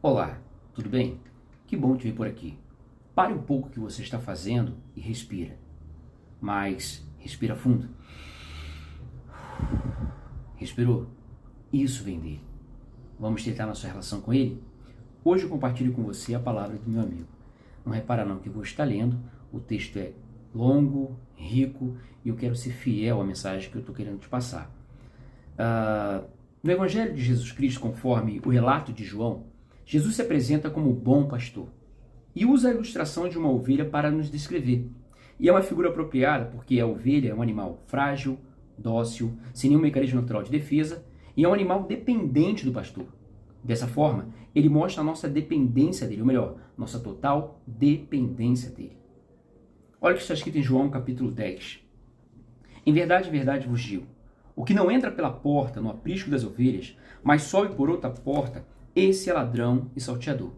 Olá, tudo bem? Que bom te ver por aqui. Pare um pouco o que você está fazendo e respira. Mas respira fundo. Respirou? Isso vem dele. Vamos tentar nossa relação com ele? Hoje eu compartilho com você a palavra do meu amigo. Não repara não que eu vou estar lendo, o texto é longo, rico e eu quero ser fiel à mensagem que eu estou querendo te passar. No Evangelho de Jesus Cristo, conforme o relato de João, Jesus se apresenta como o bom pastor e usa a ilustração de uma ovelha para nos descrever. E é uma figura apropriada porque a ovelha é um animal frágil, dócil, sem nenhum mecanismo natural de defesa e é um animal dependente do pastor. Dessa forma, ele mostra a nossa dependência dele, ou melhor, nossa total dependência dele. Olha o que está escrito em João capítulo 10. Em verdade vos digo, o que não entra pela porta no aprisco das ovelhas, mas sobe por outra porta, esse é ladrão e salteador.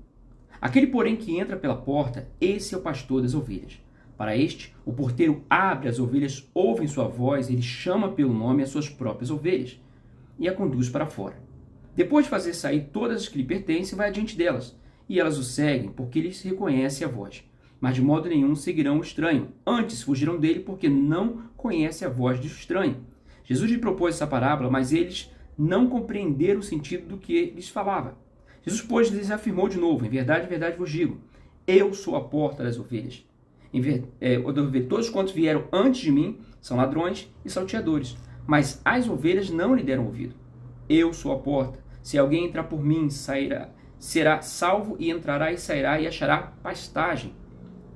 Aquele, porém, que entra pela porta, esse é o pastor das ovelhas. Para este, o porteiro abre, as ovelhas ouvem sua voz, ele chama pelo nome as suas próprias ovelhas e a conduz para fora. Depois de fazer sair todas as que lhe pertencem, vai adiante delas, e elas o seguem, porque eles reconhecem a voz. Mas de modo nenhum seguirão o estranho, antes fugirão dele, porque não conhecem a voz do estranho. Jesus lhe propôs essa parábola, mas eles não compreenderam o sentido do que lhes falava. Jesus, pois, lhes afirmou de novo, em verdade vos digo, eu sou a porta das ovelhas. Todos quantos vieram antes de mim são ladrões e salteadores, mas as ovelhas não lhe deram ouvido. Eu sou a porta, se alguém entrar por mim, será salvo e entrará e sairá e achará pastagem.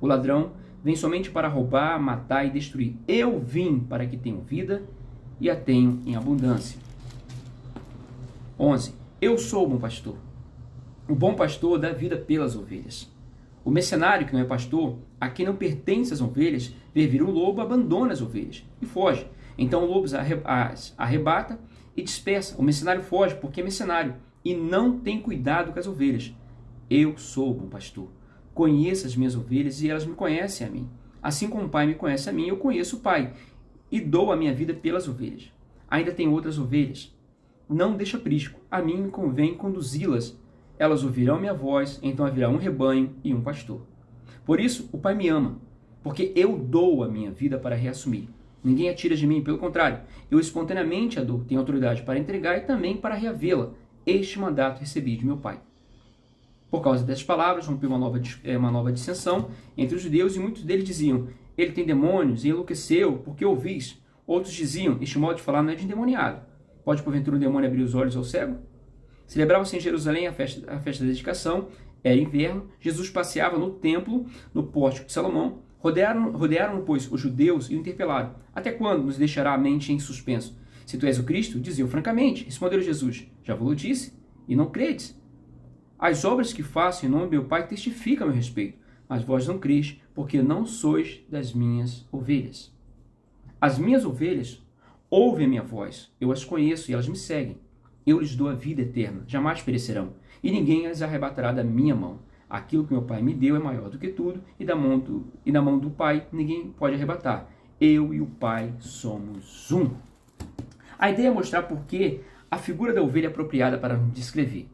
O ladrão vem somente para roubar, matar e destruir. Eu vim para que tenham vida e a tenham em abundância. 11. Eu sou o bom pastor. O bom pastor dá vida pelas ovelhas. O mercenário que não é pastor, a quem não pertence as ovelhas, vê vir o lobo, abandona as ovelhas e foge. Então o lobo as arrebata e dispersa. O mercenário foge porque é mercenário e não tem cuidado com as ovelhas. Eu sou o bom pastor. Conheço as minhas ovelhas e elas me conhecem a mim. Assim como o Pai me conhece a mim, eu conheço o Pai e dou a minha vida pelas ovelhas. Ainda tem outras ovelhas. Não deixa aprisco. A mim me convém conduzi-las. Elas ouvirão minha voz, então haverá um rebanho e um pastor. Por isso, o Pai me ama, porque eu dou a minha vida para reassumir. Ninguém a tira de mim, pelo contrário, eu espontaneamente a dou, tenho autoridade para entregar e também para reavê-la. Este mandato recebi de meu Pai. Por causa dessas palavras, rompeu uma nova dissensão entre os judeus e muitos deles diziam, ele tem demônios e enlouqueceu, porque ouvis. Outros diziam, este modo de falar não é de endemoniado. Pode porventura o demônio abrir os olhos ao cego? Celebrava-se em Jerusalém a festa da dedicação, era inverno, Jesus passeava no templo, no pórtico de Salomão, rodearam, pois, os judeus e o interpelaram. Até quando nos deixará a mente em suspenso? Se tu és o Cristo, diziam francamente. Respondeu Jesus, já vos disse, e não credes. As obras que faço em nome do meu Pai testificam a meu respeito, mas vós não creis, porque não sois das minhas ovelhas. As minhas ovelhas ouvem a minha voz, eu as conheço e elas me seguem. Eu lhes dou a vida eterna, jamais perecerão, e ninguém as arrebatará da minha mão. Aquilo que meu Pai me deu é maior do que tudo, e da mão do Pai ninguém pode arrebatar. Eu e o Pai somos um. A ideia é mostrar por que a figura da ovelha é apropriada para nos descrever.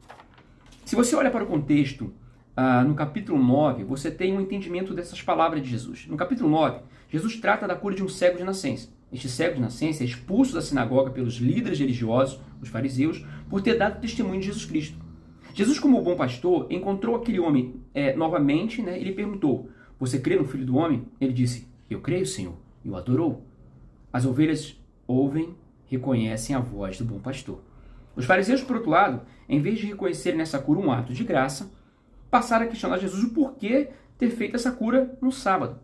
Se você olha para o contexto, no capítulo 9, você tem um entendimento dessas palavras de Jesus. No capítulo 9, Jesus trata da cura de um cego de nascença. Este cego de nascença é expulso da sinagoga pelos líderes religiosos, os fariseus, por ter dado testemunho de Jesus Cristo. Jesus, como bom pastor, encontrou aquele homem novamente, e lhe perguntou, você crê no Filho do Homem? Ele disse, eu creio, Senhor, e o adorou. As ovelhas ouvem, reconhecem a voz do bom pastor. Os fariseus, por outro lado, em vez de reconhecerem nessa cura um ato de graça, passaram a questionar Jesus o porquê ter feito essa cura no sábado.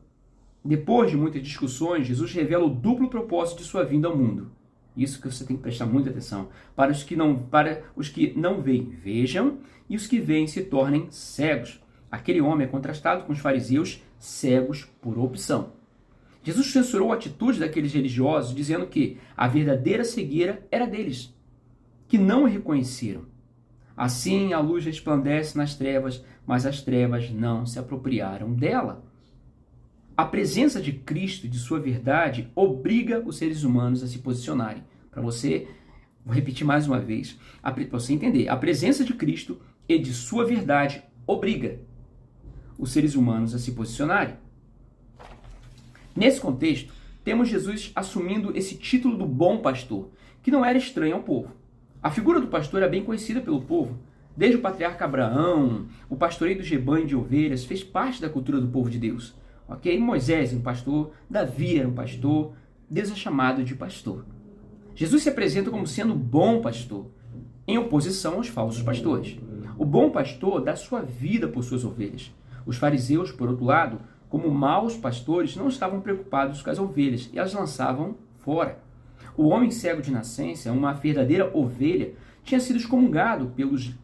Depois de muitas discussões, Jesus revela o duplo propósito de sua vinda ao mundo. Isso que você tem que prestar muita atenção. Para os que não veem, vejam, e os que veem se tornem cegos. Aquele homem é contrastado com os fariseus cegos por opção. Jesus censurou a atitude daqueles religiosos, dizendo que a verdadeira cegueira era deles, que não o reconheceram. Assim a luz resplandece nas trevas, mas as trevas não se apropriaram dela. A presença de Cristo e de sua verdade obriga os seres humanos a se posicionarem. Para você, vou repetir mais uma vez, para você entender, a presença de Cristo e de sua verdade obriga os seres humanos a se posicionarem. Nesse contexto, temos Jesus assumindo esse título do bom pastor, que não era estranho ao povo. A figura do pastor era bem conhecida pelo povo. Desde o patriarca Abraão, o pastoreio do rebanho de ovelhas fez parte da cultura do povo de Deus. Ok? Moisés era um pastor, Davi era um pastor, Deus é chamado de pastor. Jesus se apresenta como sendo o bom pastor, em oposição aos falsos pastores. O bom pastor dá sua vida por suas ovelhas. Os fariseus, por outro lado, como maus pastores, não estavam preocupados com as ovelhas e as lançavam fora. O homem cego de nascença, uma verdadeira ovelha, tinha sido excomungado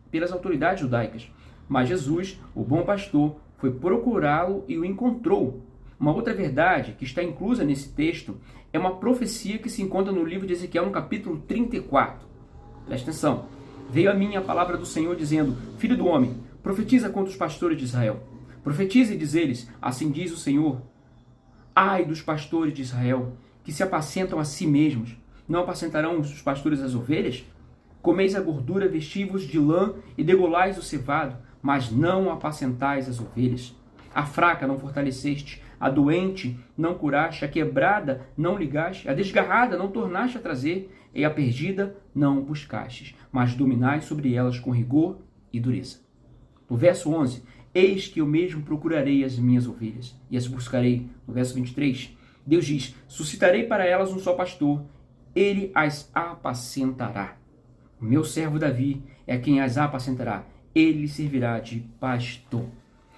pelas autoridades judaicas. Mas Jesus, o bom pastor, foi procurá-lo e o encontrou. Uma outra verdade que está inclusa nesse texto é uma profecia que se encontra no livro de Ezequiel, no capítulo 34. Presta atenção. Veio a mim a palavra do Senhor dizendo: Filho do homem, profetiza contra os pastores de Israel. Profetiza e diz eles: assim diz o Senhor. Ai dos pastores de Israel, que se apacentam a si mesmos. Não apacentarão os pastores as ovelhas? Comeis a gordura, vestivos de lã e degolais o cevado, mas não apacentais as ovelhas. A fraca não fortaleceste, a doente não curaste, a quebrada não ligaste, a desgarrada não tornaste a trazer, e a perdida não buscastes, mas dominais sobre elas com rigor e dureza. No verso 11, eis que eu mesmo procurarei as minhas ovelhas, e as buscarei. No verso 23, Deus diz: suscitarei para elas um só pastor, ele as apacentará. O meu servo Davi é quem as apacentará, ele servirá de pastor.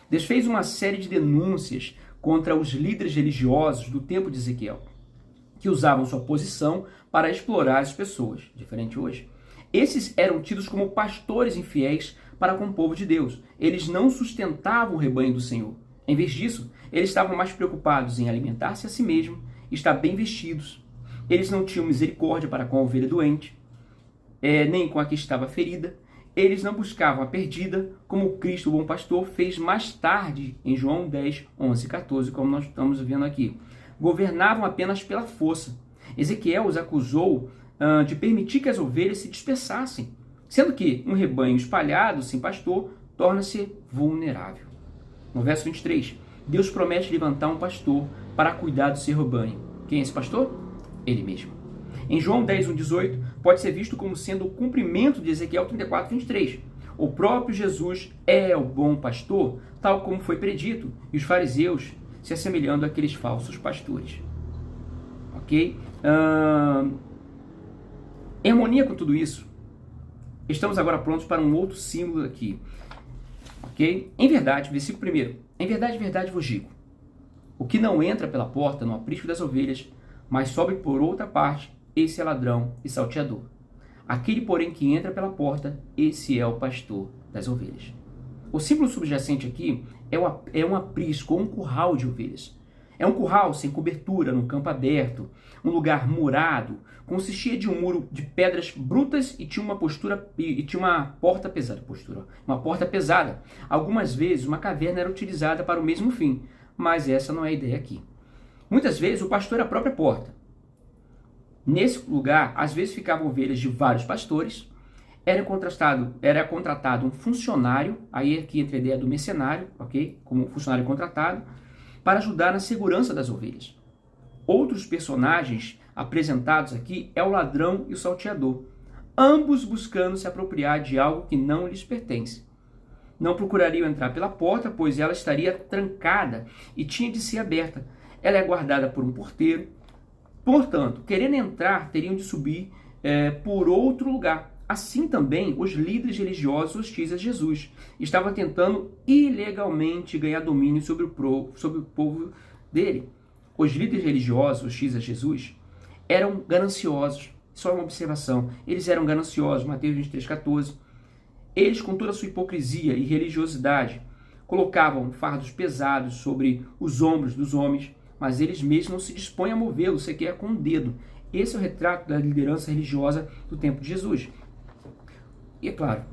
Deus fez uma série de denúncias contra os líderes religiosos do tempo de Ezequiel, que usavam sua posição para explorar as pessoas, diferente hoje. Esses eram tidos como pastores infiéis para com o povo de Deus. Eles não sustentavam o rebanho do Senhor. Em vez disso, eles estavam mais preocupados em alimentar-se a si mesmos, estar bem vestidos. Eles não tinham misericórdia para com a ovelha doente, nem com a que estava ferida. Eles não buscavam a perdida, como Cristo, o bom pastor, fez mais tarde em João 10, 11 e 14, como nós estamos vendo aqui. Governavam apenas pela força. Ezequiel os acusou de permitir que as ovelhas se dispersassem, sendo que um rebanho espalhado, sem pastor, torna-se vulnerável. No verso 23, Deus promete levantar um pastor para cuidar do seu rebanho. Quem é esse pastor? Ele mesmo. Em João 10, 1, 18, pode ser visto como sendo o cumprimento de Ezequiel 34, 23. O próprio Jesus é o bom pastor, tal como foi predito, e os fariseus se assemelhando àqueles falsos pastores. Ok? Em harmonia com tudo isso, estamos agora prontos para um outro símbolo aqui. Ok? Em verdade, versículo 1. Em verdade, verdade vos digo: o que não entra pela porta no aprisco das ovelhas, mas sobe por outra parte, esse é ladrão e salteador. Aquele, porém, que entra pela porta, esse é o pastor das ovelhas. O símbolo subjacente aqui é um aprisco, ou um curral de ovelhas. É um curral sem cobertura, num campo aberto, um lugar murado, consistia de um muro de pedras brutas e tinha uma porta pesada. Uma porta pesada. Algumas vezes uma caverna era utilizada para o mesmo fim, mas essa não é a ideia aqui. Muitas vezes o pastor era a própria porta. Nesse lugar, às vezes ficavam ovelhas de vários pastores, era contratado um funcionário, aí aqui entra a ideia do mercenário, ok? Como funcionário contratado, para ajudar na segurança das ovelhas. Outros personagens apresentados aqui é o ladrão e o salteador, ambos buscando se apropriar de algo que não lhes pertence. Não procurariam entrar pela porta, pois ela estaria trancada e tinha de ser aberta. Ela é guardada por um porteiro. Portanto, querendo entrar, teriam de subir por outro lugar. Assim também, os líderes religiosos hostis a Jesus estavam tentando ilegalmente ganhar domínio sobre o povo dele. Os líderes religiosos hostis a Jesus eram gananciosos. Só uma observação. Eles eram gananciosos. Mateus 23, 14. Eles, com toda a sua hipocrisia e religiosidade, colocavam fardos pesados sobre os ombros dos homens, mas eles mesmos não se dispõem a movê-lo, sequer com um dedo. Esse é o retrato da liderança religiosa do tempo de Jesus. E é claro,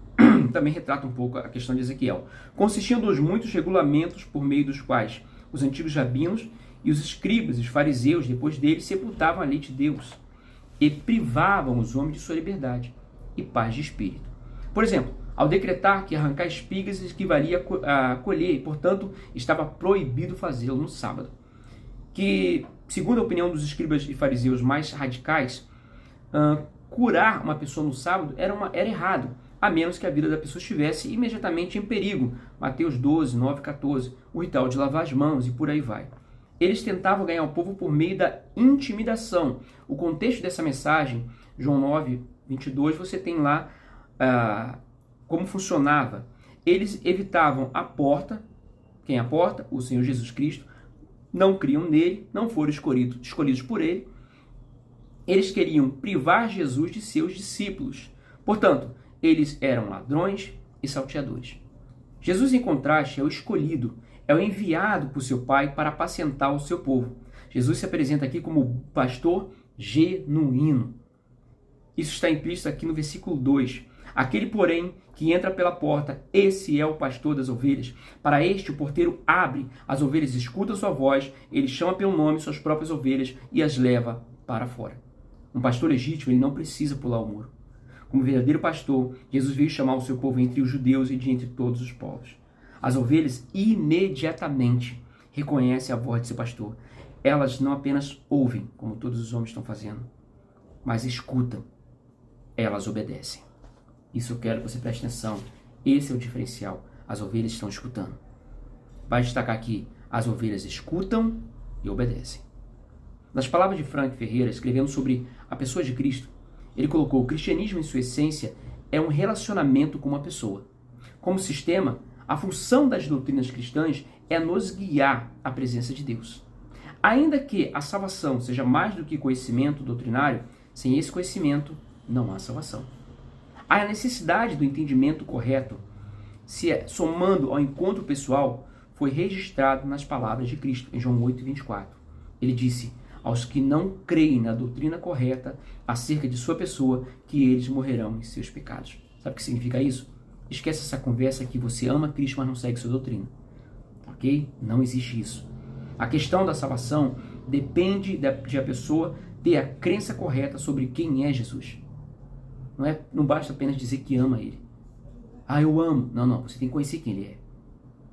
também retrata um pouco a questão de Ezequiel. Consistiam dos muitos regulamentos por meio dos quais os antigos rabinos e os escribas e os fariseus, depois deles, sepultavam a lei de Deus e privavam os homens de sua liberdade e paz de espírito. Por exemplo, ao decretar que arrancar espigas equivalia a colher, e, portanto, estava proibido fazê-lo no sábado. Que, segundo a opinião dos escribas e fariseus mais radicais, curar uma pessoa no sábado era errado, a menos que a vida da pessoa estivesse imediatamente em perigo. Mateus 12, 9, 14, o ritual de lavar as mãos e por aí vai. Eles tentavam ganhar o povo por meio da intimidação. O contexto dessa mensagem, João 9, 22, você tem lá como funcionava. Eles evitavam a porta. Quem é a porta? O Senhor Jesus Cristo. Não criam nele, não foram escolhidos por ele. Eles queriam privar Jesus de seus discípulos. Portanto, eles eram ladrões e salteadores. Jesus, em contraste, é o escolhido, é o enviado por seu Pai para apacentar o seu povo. Jesus se apresenta aqui como pastor genuíno. Isso está implícito aqui no versículo 2. Aquele, porém, que entra pela porta, esse é o pastor das ovelhas. Para este, o porteiro abre, as ovelhas escutam sua voz, ele chama pelo nome suas próprias ovelhas e as leva para fora. Um pastor legítimo, ele não precisa pular o muro. Como verdadeiro pastor, Jesus veio chamar o seu povo entre os judeus e de entre todos os povos. As ovelhas imediatamente reconhecem a voz de seu pastor. Elas não apenas ouvem, como todos os homens estão fazendo, mas escutam. Elas obedecem. Isso eu quero que você preste atenção. Esse é o diferencial. As ovelhas estão escutando. Vai destacar aqui, as ovelhas escutam e obedecem. Nas palavras de Frank Ferreira, escrevendo sobre a pessoa de Cristo, ele colocou: o cristianismo, em sua essência, é um relacionamento com uma pessoa. Como sistema, a função das doutrinas cristãs é nos guiar à presença de Deus. Ainda que a salvação seja mais do que conhecimento doutrinário, sem esse conhecimento não há salvação. A necessidade do entendimento correto, somando ao encontro pessoal, foi registrado nas palavras de Cristo, em João 8, 24. Ele disse: aos que não creem na doutrina correta acerca de sua pessoa, que eles morrerão em seus pecados. Sabe o que significa isso? Esquece essa conversa que você ama Cristo, mas não segue sua doutrina. Ok? Não existe isso. A questão da salvação depende de a pessoa ter a crença correta sobre quem é Jesus. Não basta apenas dizer que ama Ele. Ah, eu amo. Não. Você tem que conhecer quem Ele é.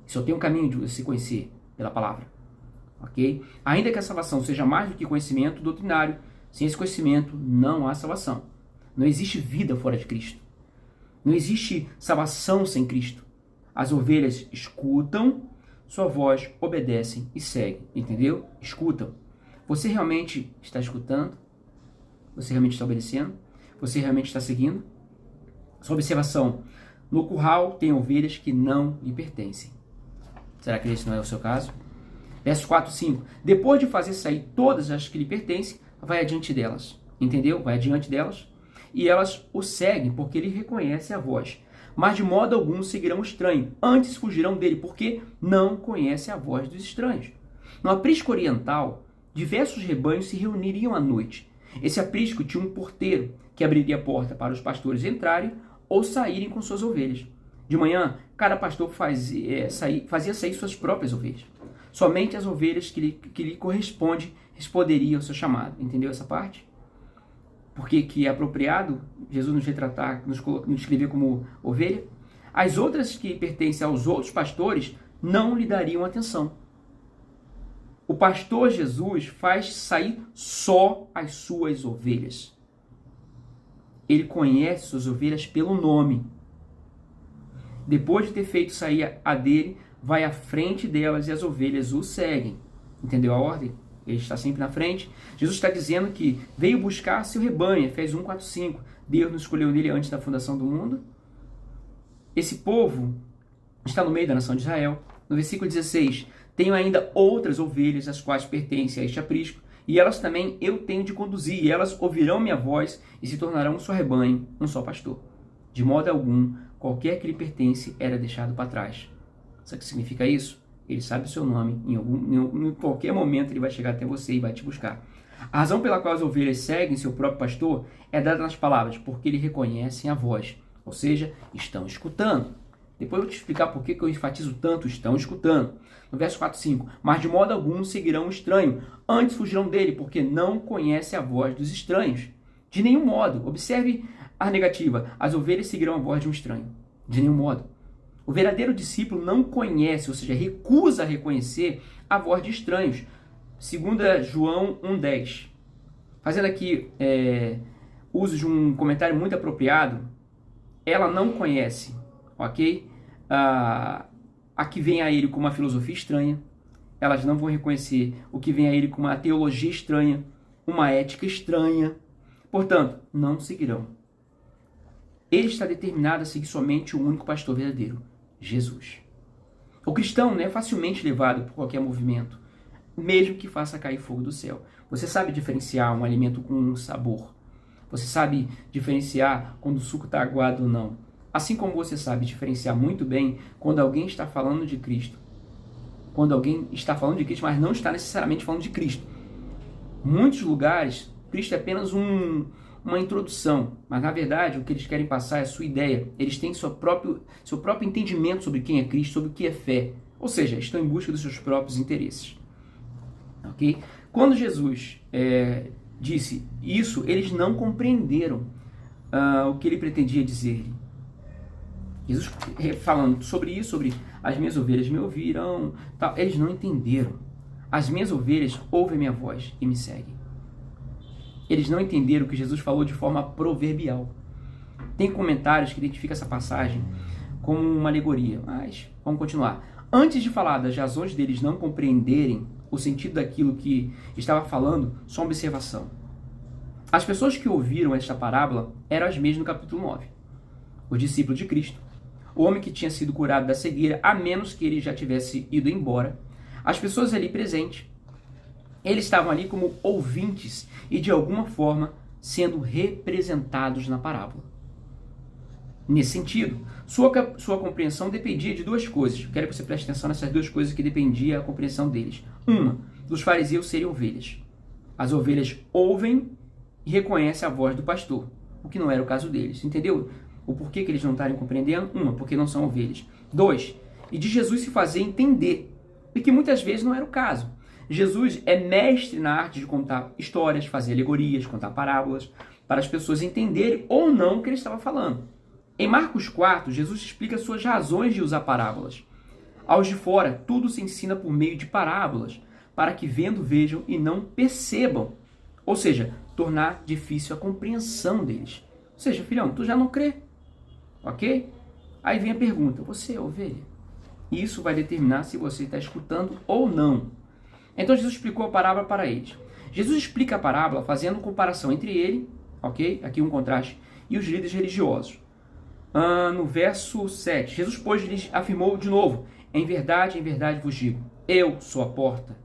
Só tem um caminho de você conhecer pela palavra. Ok? Ainda que a salvação seja mais do que conhecimento doutrinário, sem esse conhecimento não há salvação. Não existe vida fora de Cristo. Não existe salvação sem Cristo. As ovelhas escutam sua voz, obedecem e seguem. Entendeu? Escutam. Você realmente está escutando? Você realmente está obedecendo? Você realmente está seguindo? Sua observação: no curral tem ovelhas que não lhe pertencem. Será que esse não é o seu caso? Versos 4 e 5. Depois de fazer sair todas as que lhe pertencem, vai adiante delas. Entendeu? Vai adiante delas. E elas o seguem, porque ele reconhece a voz. Mas de modo algum seguirão o estranho. Antes fugirão dele, porque não conhece a voz dos estranhos. No aprisco oriental, diversos rebanhos se reuniriam à noite. Esse aprisco tinha um porteiro, que abriria a porta para os pastores entrarem ou saírem com suas ovelhas. De manhã, cada pastor fazia sair suas próprias ovelhas. Somente as ovelhas que lhe responderiam ao seu chamado. Entendeu essa parte? Porque que é apropriado Jesus nos retratar, nos descrever como ovelha. As outras que pertencem aos outros pastores não lhe dariam atenção. O pastor Jesus faz sair só as suas ovelhas. Ele conhece suas ovelhas pelo nome. Depois de ter feito sair a dele, vai à frente delas e as ovelhas o seguem. Entendeu a ordem? Ele está sempre na frente. Jesus está dizendo que veio buscar seu rebanho. Efésios 1, 4, 5. Deus nos escolheu nele antes da fundação do mundo. Esse povo está no meio da nação de Israel. No versículo 16, tenho ainda outras ovelhas, as quais pertencem a este aprisco, e elas também eu tenho de conduzir, e elas ouvirão minha voz e se tornarão um só rebanho, um só pastor. De modo algum, qualquer que lhe pertence era deixado para trás. Sabe o que significa isso? Ele sabe o seu nome, em qualquer momento ele vai chegar até você e vai te buscar. A razão pela qual as ovelhas seguem seu próprio pastor é dada nas palavras, porque eles reconhecem a voz, ou seja, estão escutando. Depois eu vou te explicar por que eu enfatizo tanto estão escutando. No verso 4 e 5, mas de modo algum seguirão o estranho, antes fugirão dele, porque não conhecem a voz dos estranhos. De nenhum modo, observe a negativa, as ovelhas seguirão a voz de um estranho. De nenhum modo. O verdadeiro discípulo não conhece, ou seja, recusa reconhecer a voz de estranhos. 2 João 1,10. Fazendo aqui uso de um comentário muito apropriado, ela não conhece, ok? A que vem a ele com uma filosofia estranha, elas não vão reconhecer o que vem a ele com uma teologia estranha, uma ética estranha, portanto, não seguirão. Ele está determinado a seguir somente o único pastor verdadeiro, Jesus. O cristão não é facilmente levado por qualquer movimento, mesmo que faça cair fogo do céu. Você sabe diferenciar um alimento com um sabor. Você sabe diferenciar quando o suco está aguado ou não. Assim como você sabe diferenciar muito bem quando alguém está falando de Cristo. Quando alguém está falando de Cristo, mas não está necessariamente falando de Cristo. Em muitos lugares, Cristo é apenas uma introdução, mas na verdade o que eles querem passar é a sua ideia. Eles têm seu próprio entendimento sobre quem é Cristo, sobre o que é fé. Ou seja, estão em busca dos seus próprios interesses. Okay? Quando Jesus disse isso, eles não compreenderam o que ele pretendia dizer. Jesus falando sobre isso, sobre as minhas ovelhas me ouvirão, tal, eles não entenderam. As minhas ovelhas ouvem minha voz e me seguem. Eles não entenderam o que Jesus falou de forma proverbial. Tem comentários que identificam essa passagem como uma alegoria, mas vamos continuar. Antes de falar das razões deles não compreenderem o sentido daquilo que estava falando, só uma observação. As pessoas que ouviram esta parábola eram as mesmas no capítulo 9. O discípulo de Cristo, o homem que tinha sido curado da cegueira, a menos que ele já tivesse ido embora. As pessoas ali presentes, eles estavam ali como ouvintes e de alguma forma sendo representados na parábola. Nesse sentido, sua compreensão dependia de duas coisas. Quero que você preste atenção nessas duas coisas que dependia a compreensão deles. Uma, dos fariseus serem ovelhas. As ovelhas ouvem e reconhecem a voz do pastor, o que não era o caso deles. Entendeu o porquê que eles não estarem compreendendo? Uma, porque não são ovelhas. Dois, e de Jesus se fazer entender, e que muitas vezes não era o caso. Jesus é mestre na arte de contar histórias, fazer alegorias, contar parábolas, para as pessoas entenderem ou não o que ele estava falando. Em Marcos 4, Jesus explica suas razões de usar parábolas. Aos de fora, tudo se ensina por meio de parábolas, para que vendo vejam e não percebam. Ou seja, tornar difícil a compreensão deles. Ou seja, filhão, tu já não crê, ok? Aí vem a pergunta, você é ovelha? E isso vai determinar se você está escutando ou não. Então Jesus explicou a parábola para eles. Jesus explica a parábola fazendo comparação entre ele, ok? Aqui um contraste, e os líderes religiosos. No verso 7, Jesus, pois, lhes afirmou de novo, em verdade vos digo, eu sou a porta.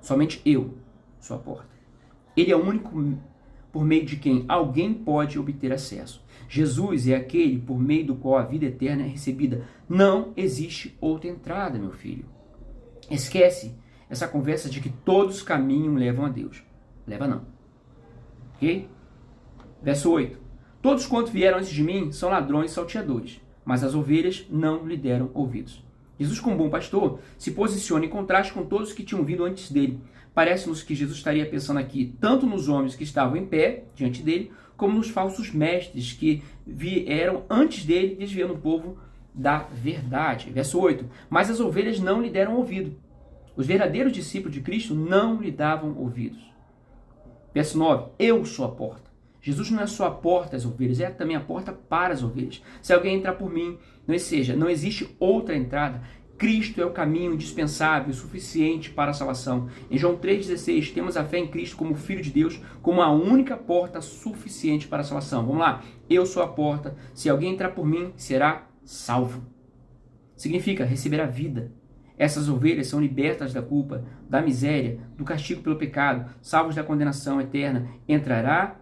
Somente eu sou a porta. Ele é o único por meio de quem alguém pode obter acesso. Jesus é aquele por meio do qual a vida eterna é recebida. Não existe outra entrada, meu filho. Esquece essa conversa de que todos os caminhos levam a Deus. Leva não. Ok? Verso 8. Todos quantos vieram antes de mim são ladrões e salteadores, mas as ovelhas não lhe deram ouvidos. Jesus, como bom pastor, se posiciona em contraste com todos que tinham vindo antes dele. Parece-nos que Jesus estaria pensando aqui tanto nos homens que estavam em pé diante dele, como nos falsos mestres que vieram antes dele, desviando o povo da verdade. Verso 8. Mas as ovelhas não lhe deram ouvido. Os verdadeiros discípulos de Cristo não lhe davam ouvidos. Verso 9. Eu sou a porta. Jesus não é só a porta às ovelhas, é também a porta para as ovelhas. Se alguém entrar por mim, não existe outra entrada. Cristo é o caminho indispensável, suficiente para a salvação. Em João 3,16, temos a fé em Cristo como Filho de Deus, como a única porta suficiente para a salvação. Vamos lá. Eu sou a porta. Se alguém entrar por mim, será salvo. Significa receber a vida. Essas ovelhas são libertas da culpa, da miséria, do castigo pelo pecado, salvos da condenação eterna. Entrará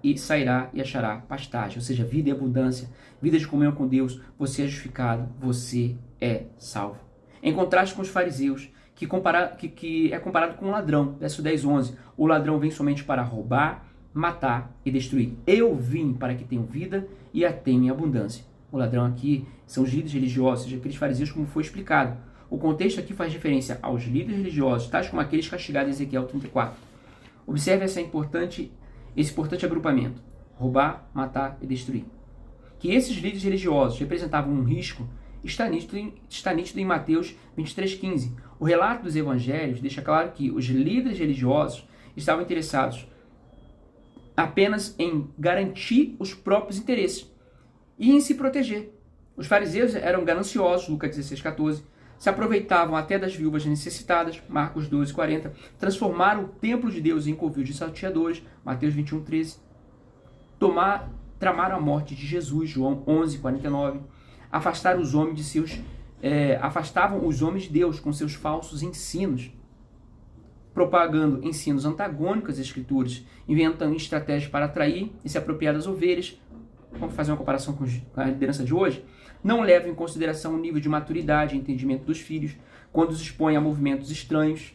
e sairá e achará pastagem, ou seja, vida e abundância, vida de comunhão com Deus. Você é justificado, você é salvo. Em contraste com os fariseus, que é comparado com um ladrão, verso 10, 11. O ladrão vem somente para roubar, matar e destruir. Eu vim para que tenham vida e a tenham em abundância. O ladrão aqui são os líderes religiosos, seja, aqueles fariseus, como foi explicado. O contexto aqui faz referência aos líderes religiosos, tais como aqueles castigados em Ezequiel 34. Observe esse importante agrupamento: roubar, matar e destruir. que esses líderes religiosos representavam um risco está nítido em Mateus 23,15. O relato dos evangelhos deixa claro que os líderes religiosos estavam interessados apenas em garantir os próprios interesses e em se proteger. Os fariseus eram gananciosos, Lucas 16,14, se aproveitavam até das viúvas necessitadas, Marcos 12,40, transformaram o templo de Deus em covil de salteadores, Mateus 21,13, tramaram a morte de Jesus, João 11,49, afastavam os homens de Deus com seus falsos ensinos, propagando ensinos antagônicos às Escrituras, inventando estratégias para atrair e se apropriar das ovelhas. Vamos fazer uma comparação com a liderança de hoje? Não levam em consideração o nível de maturidade e entendimento dos filhos quando os expõem a movimentos estranhos.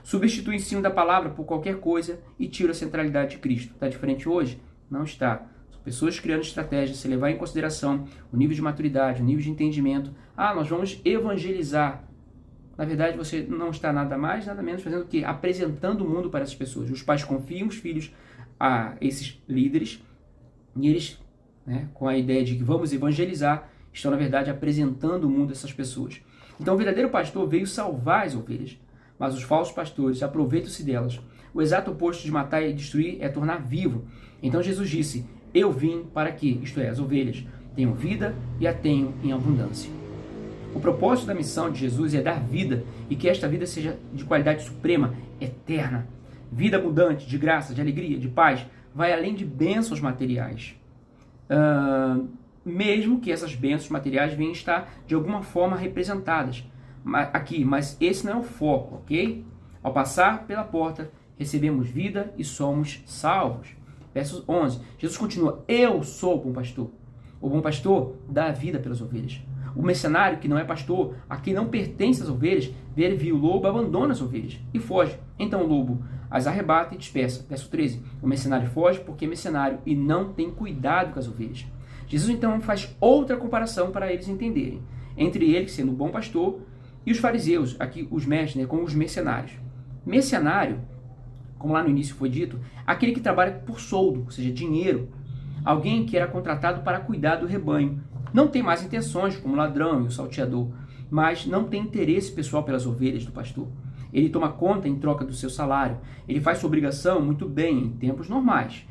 Substitui o ensino da palavra por qualquer coisa e tira a centralidade de Cristo. Está diferente hoje? Não está. São pessoas criando estratégias sem levar em consideração o nível de maturidade, o nível de entendimento. Nós vamos evangelizar. Na verdade, você não está nada mais, nada menos fazendo o quê? Apresentando o mundo para essas pessoas. Os pais confiam os filhos a esses líderes e eles, com a ideia de que vamos evangelizar, estão, na verdade, apresentando o mundo a essas pessoas. Então, o verdadeiro pastor veio salvar as ovelhas, mas os falsos pastores aproveitam-se delas. O exato oposto de matar e destruir é tornar vivo. Então, Jesus disse, eu vim para que, isto é, as ovelhas, tenham vida e a tenham em abundância. O propósito da missão de Jesus é dar vida e que esta vida seja de qualidade suprema, eterna. Vida abundante, de graça, de alegria, de paz, vai além de bênçãos materiais. Mesmo que essas bênçãos materiais venham estar de alguma forma representadas aqui, mas esse não é o foco, ok? Ao passar pela porta, recebemos vida e somos salvos. Verso 11, Jesus continua, eu sou o bom pastor. O bom pastor dá a vida pelas ovelhas. O mercenário, que não é pastor, a quem não pertence às ovelhas, vê o lobo, abandona as ovelhas e foge. Então o lobo as arrebata e dispersa. Verso 13, o mercenário foge porque é mercenário e não tem cuidado com as ovelhas. Jesus então faz outra comparação para eles entenderem, entre ele, sendo o bom pastor, e os fariseus, aqui os mestres, como os mercenários. Mercenário, como lá no início foi dito, aquele que trabalha por soldo, ou seja, dinheiro. Alguém que era contratado para cuidar do rebanho. Não tem mais intenções, como o ladrão e o salteador, mas não tem interesse pessoal pelas ovelhas do pastor. Ele toma conta em troca do seu salário. Ele faz sua obrigação muito bem em tempos normais.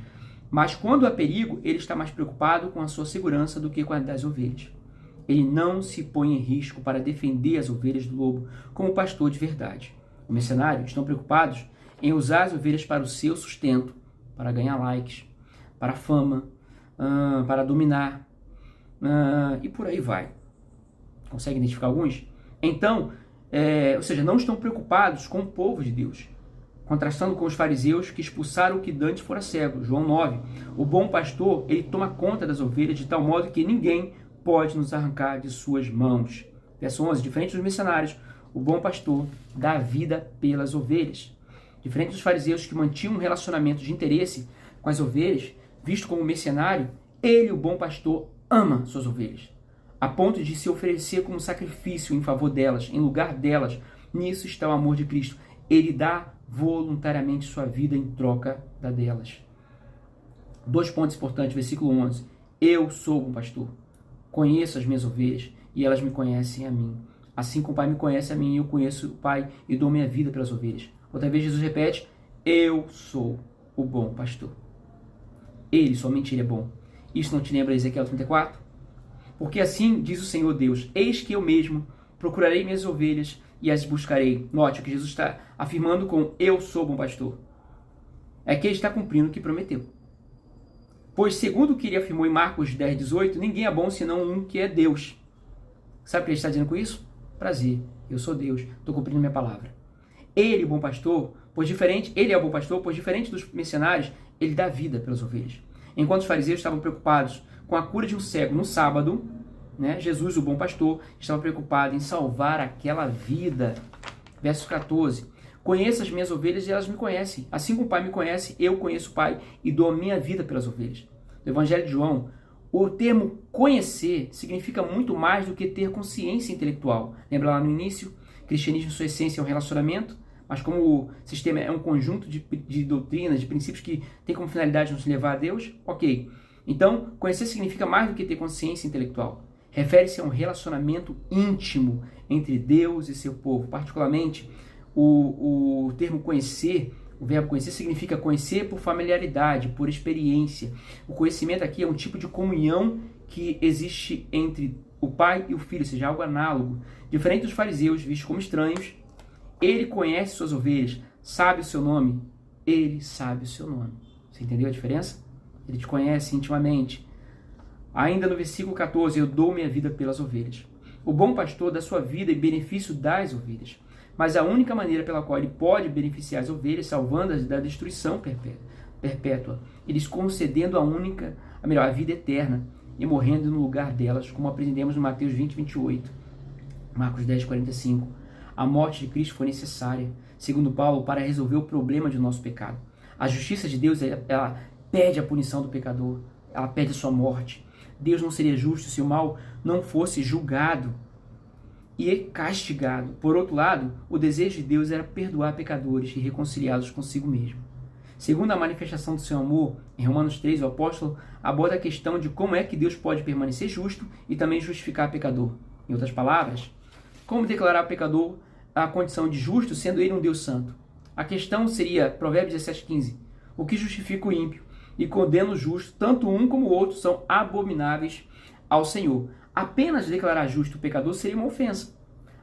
Mas quando há perigo, ele está mais preocupado com a sua segurança do que com a das ovelhas. Ele não se põe em risco para defender as ovelhas do lobo como pastor de verdade. Os mercenários estão preocupados em usar as ovelhas para o seu sustento, para ganhar likes, para fama, para dominar, e por aí vai. Consegue identificar alguns? Então, ou seja, não estão preocupados com o povo de Deus, contrastando com os fariseus que expulsaram o que dantes fora cego. João 9. O bom pastor, ele toma conta das ovelhas de tal modo que ninguém pode nos arrancar de suas mãos. Verso 11. Diferente dos mercenários, o bom pastor dá a vida pelas ovelhas. Diferente dos fariseus que mantinham um relacionamento de interesse com as ovelhas, visto como mercenário, ele, o bom pastor, ama suas ovelhas, a ponto de se oferecer como sacrifício em favor delas, em lugar delas. Nisso está o amor de Cristo. Ele dá voluntariamente sua vida em troca da delas. 2 pontos importantes, versículo 11. Eu sou o bom pastor, conheço as minhas ovelhas e elas me conhecem a mim. Assim como o Pai me conhece a mim, eu conheço o Pai e dou minha vida pelas ovelhas. Outra vez Jesus repete, eu sou o bom pastor. Ele, somente ele é bom. Isso não te lembra Ezequiel 34? Porque assim diz o Senhor Deus, eis que eu mesmo procurarei minhas ovelhas e as buscarei. Note o que Jesus está afirmando com eu sou o bom pastor. É que ele está cumprindo o que prometeu. Pois segundo o que ele afirmou em Marcos 10, 18, ninguém é bom senão um que é Deus. Sabe o que ele está dizendo com isso? Prazer, eu sou Deus, estou cumprindo minha palavra. Ele, o bom pastor, ele é o bom pastor, pois diferente dos mercenários, ele dá vida pelas ovelhas. Enquanto os fariseus estavam preocupados com a cura de um cego no sábado, Jesus, o bom pastor, estava preocupado em salvar aquela vida. Verso 14. Conheço as minhas ovelhas e elas me conhecem. Assim como o Pai me conhece, eu conheço o Pai e dou a minha vida pelas ovelhas. No Evangelho de João, o termo conhecer significa muito mais do que ter consciência intelectual. Lembra lá no início? Cristianismo, em sua essência, é um relacionamento, mas como o sistema é um conjunto de doutrinas, de princípios que tem como finalidade nos levar a Deus, ok. Então, conhecer significa mais do que ter consciência intelectual. Refere-se a um relacionamento íntimo entre Deus e seu povo. Particularmente, o termo conhecer, o verbo conhecer, significa conhecer por familiaridade, por experiência. O conhecimento aqui é um tipo de comunhão que existe entre o pai e o filho, ou seja, algo análogo. Diferente dos fariseus, vistos como estranhos, ele conhece suas ovelhas, sabe o seu nome. Ele sabe o seu nome. Você entendeu a diferença? Ele te conhece intimamente. Ainda no versículo 14, eu dou minha vida pelas ovelhas. O bom pastor dá sua vida em benefício das ovelhas. Mas a única maneira pela qual ele pode beneficiar as ovelhas, salvando-as da destruição perpétua, eles concedendo a vida eterna e morrendo no lugar delas, como aprendemos no Mateus 20, 28, Marcos 10, 45. A morte de Cristo foi necessária, segundo Paulo, para resolver o problema de nosso pecado. A justiça de Deus, ela pede a punição do pecador, ela pede a sua morte. Deus não seria justo se o mal não fosse julgado e castigado. Por outro lado, o desejo de Deus era perdoar pecadores e reconciliá-los consigo mesmo. Segundo a manifestação do seu amor, em Romanos 3, o apóstolo aborda a questão de como é que Deus pode permanecer justo e também justificar pecador. Em outras palavras, como declarar ao pecador a condição de justo, sendo ele um Deus santo? A questão seria, Provérbios 17:15, o que justifica o ímpio e condena o justo, tanto um como o outro são abomináveis ao Senhor. Apenas declarar justo o pecador seria uma ofensa.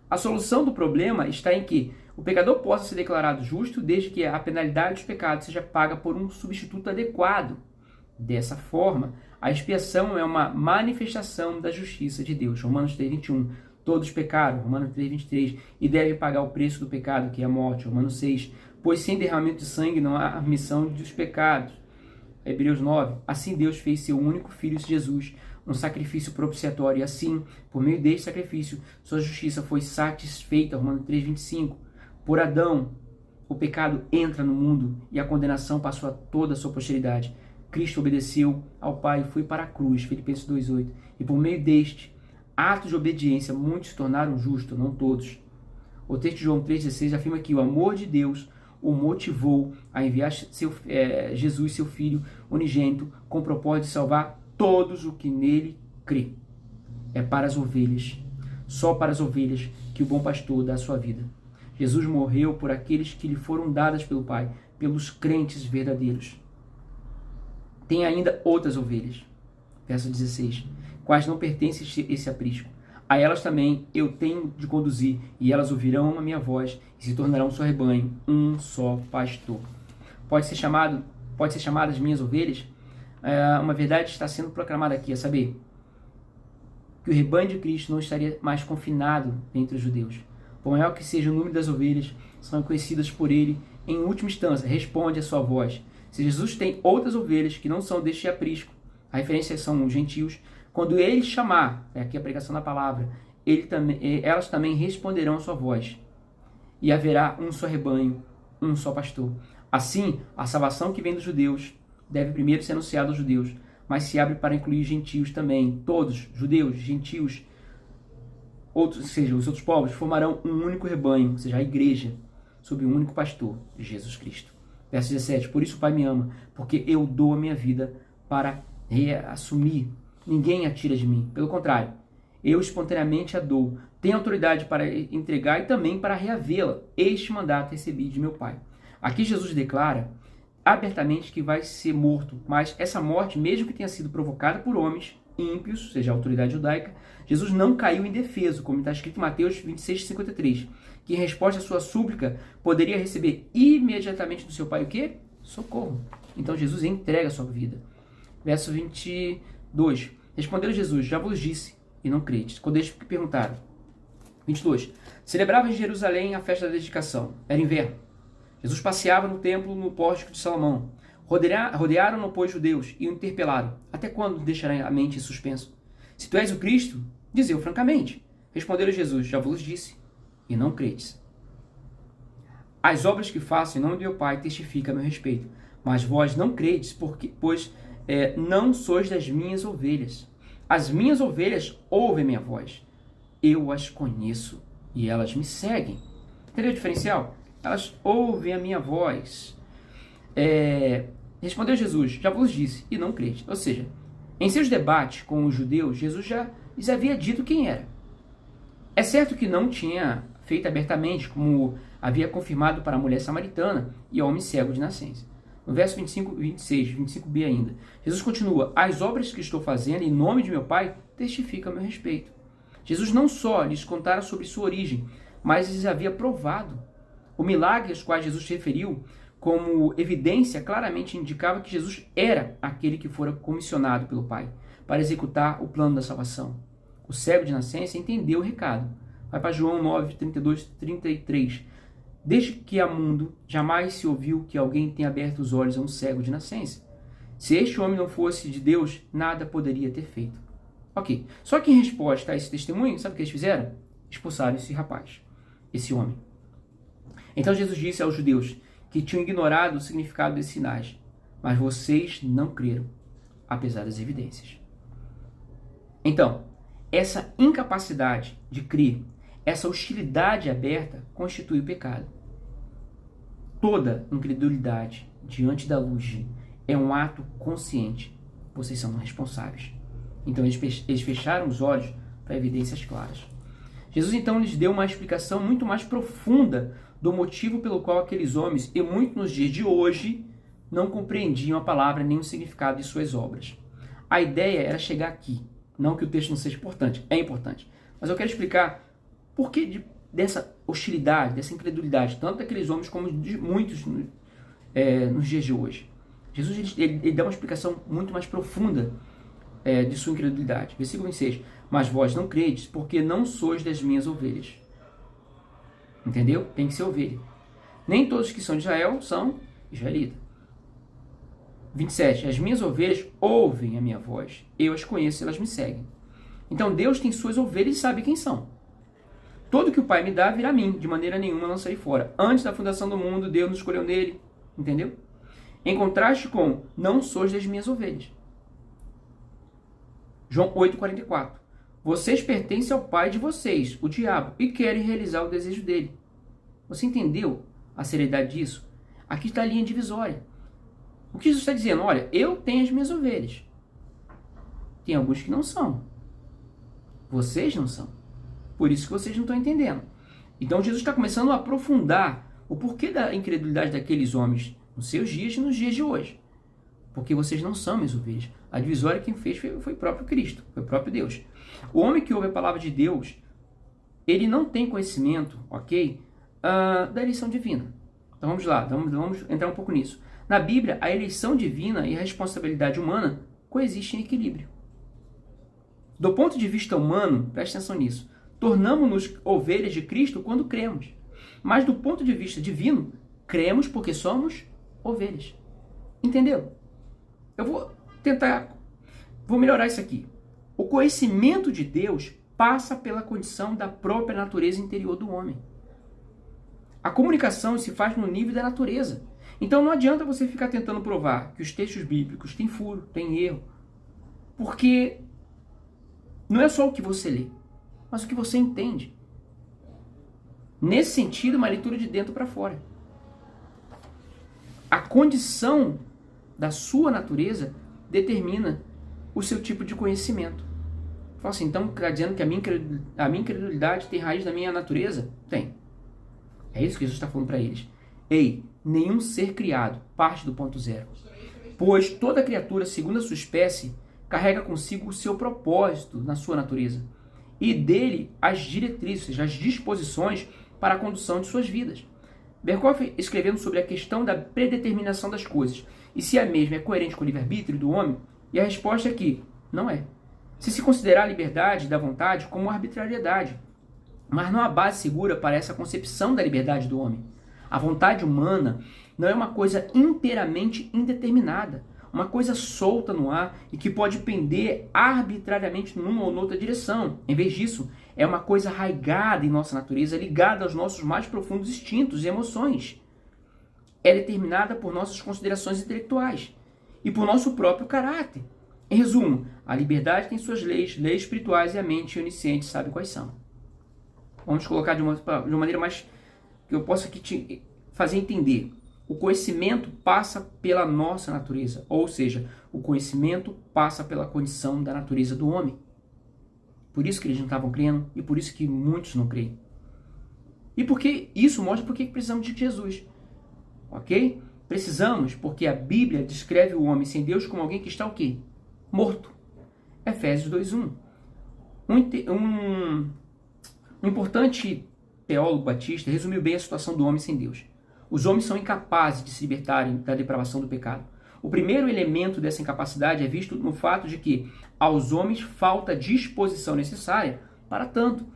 A solução do problema está em que o pecador possa ser declarado justo desde que a penalidade dos pecados seja paga por um substituto adequado. Dessa forma, a expiação é uma manifestação da justiça de Deus. Romanos 3:21. Todos pecaram, Romanos 3:23, e devem pagar o preço do pecado, que é a morte, Romanos 6. Pois sem derramamento de sangue não há remissão dos pecados. Hebreus 9. Assim Deus fez seu único filho, Jesus, um sacrifício propiciatório, e assim, por meio deste sacrifício, sua justiça foi satisfeita, Romanos 3:25. Por Adão, o pecado entra no mundo e a condenação passou a toda a sua posteridade. Cristo obedeceu ao Pai e foi para a cruz, Filipenses 2:8. E por meio deste ato de obediência, muitos se tornaram justos, não todos. O texto de João 3,16 afirma que o amor de Deus o motivou a enviar Jesus, seu Filho unigênito, com o propósito de salvar todos os que nele crê. É para as ovelhas, só para as ovelhas, que o bom pastor dá a sua vida. Jesus morreu por aqueles que lhe foram dadas pelo Pai, pelos crentes verdadeiros. Tem ainda outras ovelhas, verso 16, quais não pertencem a esse aprisco. A elas também eu tenho de conduzir, e elas ouvirão a minha voz, e se tornarão um só rebanho, um só pastor. Pode ser chamadas minhas ovelhas? Uma verdade está sendo proclamada aqui, a saber, que o rebanho de Cristo não estaria mais confinado entre os judeus. Por maior que seja o número das ovelhas, são conhecidas por ele, em última instância, responde a sua voz. Se Jesus tem outras ovelhas que não são deste aprisco, a referência são os gentios, quando ele chamar, aqui a pregação da palavra, elas também responderão a sua voz. E haverá um só rebanho, um só pastor. Assim, a salvação que vem dos judeus deve primeiro ser anunciada aos judeus, mas se abre para incluir gentios também. Todos, judeus, gentios, ou seja, os outros povos, formarão um único rebanho, ou seja, a igreja, sob um único pastor, Jesus Cristo. Verso 17, por isso o Pai me ama, porque eu dou a minha vida para reassumir. Ninguém a tira de mim, pelo contrário, eu espontaneamente a dou. Tenho autoridade para entregar e também para reavê-la. Este mandato recebi de meu Pai. Aqui Jesus declara abertamente que vai ser morto, mas essa morte, mesmo que tenha sido provocada por homens ímpios, ou seja, a autoridade judaica, Jesus não caiu indefeso, como está escrito em Mateus 26:53, que em resposta à sua súplica poderia receber imediatamente do seu Pai o quê? Socorro. Então Jesus entrega a sua vida. Verso 22. Respondeu Jesus, já vos disse, e não credes. Quando eles perguntaram. 22. Celebrava em Jerusalém a festa da dedicação. Era inverno. Jesus passeava no templo no pórtico de Salomão. Rodearam-no, pois, judeus e o interpelaram. Até quando deixará a mente em suspenso? Se tu és o Cristo, dize-o francamente. Respondeu Jesus, já vos disse, e não credes. As obras que faço em nome do meu Pai testificam a meu respeito. Mas vós não credes, pois não sois das minhas ovelhas. As minhas ovelhas ouvem minha voz. Eu as conheço e elas me seguem. Entendeu o diferencial? Elas ouvem a minha voz. Respondeu Jesus, já vos disse, e não crede. Ou seja, Em seus debates com os judeus, Jesus já lhes havia dito quem era. É certo que não tinha feito abertamente, como havia confirmado para a mulher samaritana e ao homem cego de nascença. No verso 25, 26, 25b ainda, Jesus continua: as obras que estou fazendo em nome de meu Pai testificam a meu respeito. Jesus não só lhes contara sobre sua origem, mas lhes havia provado. O milagre aos quais Jesus se referiu como evidência claramente indicava que Jesus era aquele que fora comissionado pelo Pai para executar o plano da salvação. O cego de nascença entendeu o recado. Vai para João 9, 32, 33. Desde que há mundo, jamais se ouviu que alguém tenha aberto os olhos a um cego de nascença. Se este homem não fosse de Deus, nada poderia ter feito. Ok. Só que em resposta a esse testemunho, sabe o que eles fizeram? Expulsaram esse rapaz, esse homem. Então Jesus disse aos judeus que tinham ignorado o significado desses sinais, mas vocês não creram, apesar das evidências. Então, essa incapacidade de crer, essa hostilidade aberta, constitui o pecado. Toda incredulidade diante da luz é um ato consciente. Vocês são responsáveis. Então eles fecharam os olhos para evidências claras. Jesus então lhes deu uma explicação muito mais profunda do motivo pelo qual aqueles homens, e muito nos dias de hoje, não compreendiam a palavra nem o significado de suas obras. A ideia era chegar aqui. Não que o texto não seja importante, é importante. Mas eu quero explicar por que dessa hostilidade, dessa incredulidade, tanto daqueles homens como de muitos nos dias de hoje. Jesus ele dá uma explicação muito mais profunda de sua incredulidade. Versículo 26. Mas vós não credes, porque não sois das minhas ovelhas. Entendeu? Tem que ser ovelha. Nem todos que são de Israel são israelitas. 27. As minhas ovelhas ouvem a minha voz. Eu as conheço e elas me seguem. Então Deus tem suas ovelhas e sabe quem são. Todo que o Pai me dá virá a mim. De maneira nenhuma não sairei fora. Antes da fundação do mundo, Deus nos escolheu nele. Entendeu? Em contraste com não sois das minhas ovelhas. João 8,44. Vocês pertencem ao pai de vocês, o diabo, e querem realizar o desejo dele. Você entendeu a seriedade disso? Aqui está a linha divisória. O que Jesus está dizendo? Olha, eu tenho as minhas ovelhas. Tem alguns que não são. Vocês não são. Por isso que vocês não estão entendendo. Então Jesus está começando a aprofundar o porquê da incredulidade daqueles homens nos seus dias e nos dias de hoje. Porque vocês não são minhas ovelhas. A divisória quem fez foi o próprio Cristo, foi o próprio Deus. O homem que ouve a palavra de Deus, ele não tem conhecimento, ok? Da eleição divina. Então vamos lá, vamos entrar um pouco nisso. Na Bíblia, a eleição divina e a responsabilidade humana coexistem em equilíbrio. Do ponto de vista humano, preste atenção nisso, tornamos-nos ovelhas de Cristo quando cremos. Mas do ponto de vista divino, cremos porque somos ovelhas. Entendeu? Eu vou melhorar isso aqui. O conhecimento de Deus passa pela condição da própria natureza interior do homem. A comunicação se faz no nível da natureza. Então não adianta você ficar tentando provar que os textos bíblicos têm furo, têm erro, porque não é só o que você lê, mas o que você entende. Nesse sentido, uma leitura de dentro para fora. A condição da sua natureza determina o seu tipo de conhecimento. Fala assim, então está dizendo que a minha incredulidade tem raiz na minha natureza? Tem. É isso que Jesus está falando para eles. Ei, nenhum ser criado parte do ponto zero. Pois toda criatura, segundo a sua espécie, carrega consigo o seu propósito na sua natureza. E dele as diretrizes, as disposições para a condução de suas vidas. Berkhoff, escrevendo sobre a questão da predeterminação das coisas, e se a mesma é coerente com o livre-arbítrio do homem, e a resposta é que não é. Se considerar a liberdade da vontade como arbitrariedade, mas não há base segura para essa concepção da liberdade do homem. A vontade humana não é uma coisa inteiramente indeterminada, uma coisa solta no ar e que pode pender arbitrariamente numa ou noutra direção. Em vez disso, é uma coisa arraigada em nossa natureza, ligada aos nossos mais profundos instintos e emoções. É determinada por nossas considerações intelectuais e por nosso próprio caráter. Em resumo, a liberdade tem suas leis espirituais, e a mente onisciente sabe quais são. Vamos colocar de uma maneira mais que eu possa aqui te fazer entender. O conhecimento passa pela nossa natureza, ou seja, O conhecimento passa pela condição da natureza do homem. Por isso que eles não estavam crendo e por isso que muitos não creem. E porque isso mostra porque precisamos de Jesus. Ok? Precisamos porque a Bíblia descreve o homem sem Deus como alguém que está o quê? Morto. Efésios 2:1. Um importante teólogo batista resumiu bem a situação do homem sem Deus. Os homens são incapazes de se libertarem da depravação do pecado. O primeiro elemento dessa incapacidade é visto no fato de que aos homens falta disposição necessária para tanto.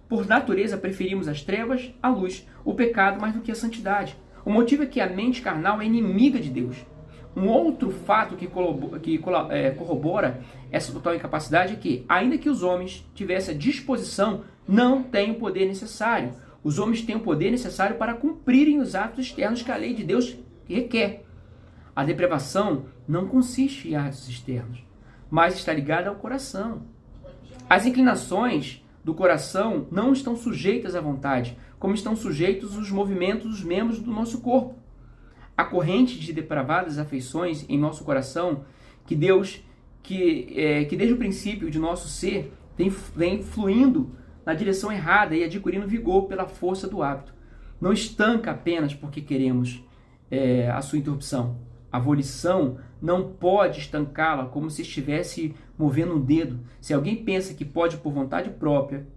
Por natureza, preferimos as trevas à luz, o pecado mais do que a santidade. O motivo é que a mente carnal é inimiga de Deus. Um outro fato que corrobora essa total incapacidade é que, ainda que os homens tivessem a disposição, não têm o poder necessário. Os homens têm o poder necessário para cumprirem os atos externos que a lei de Deus requer. A depravação não consiste em atos externos, mas está ligada ao coração. As inclinações do coração não estão sujeitas à vontade, como estão sujeitos os movimentos dos membros do nosso corpo. A corrente de depravadas afeições em nosso coração, que desde o princípio de nosso ser vem fluindo na direção errada e adquirindo vigor pela força do hábito. Não estanca apenas porque queremos a sua interrupção. A volição não pode estancá-la como se estivesse movendo um dedo. Se alguém pensa que pode, por vontade própria,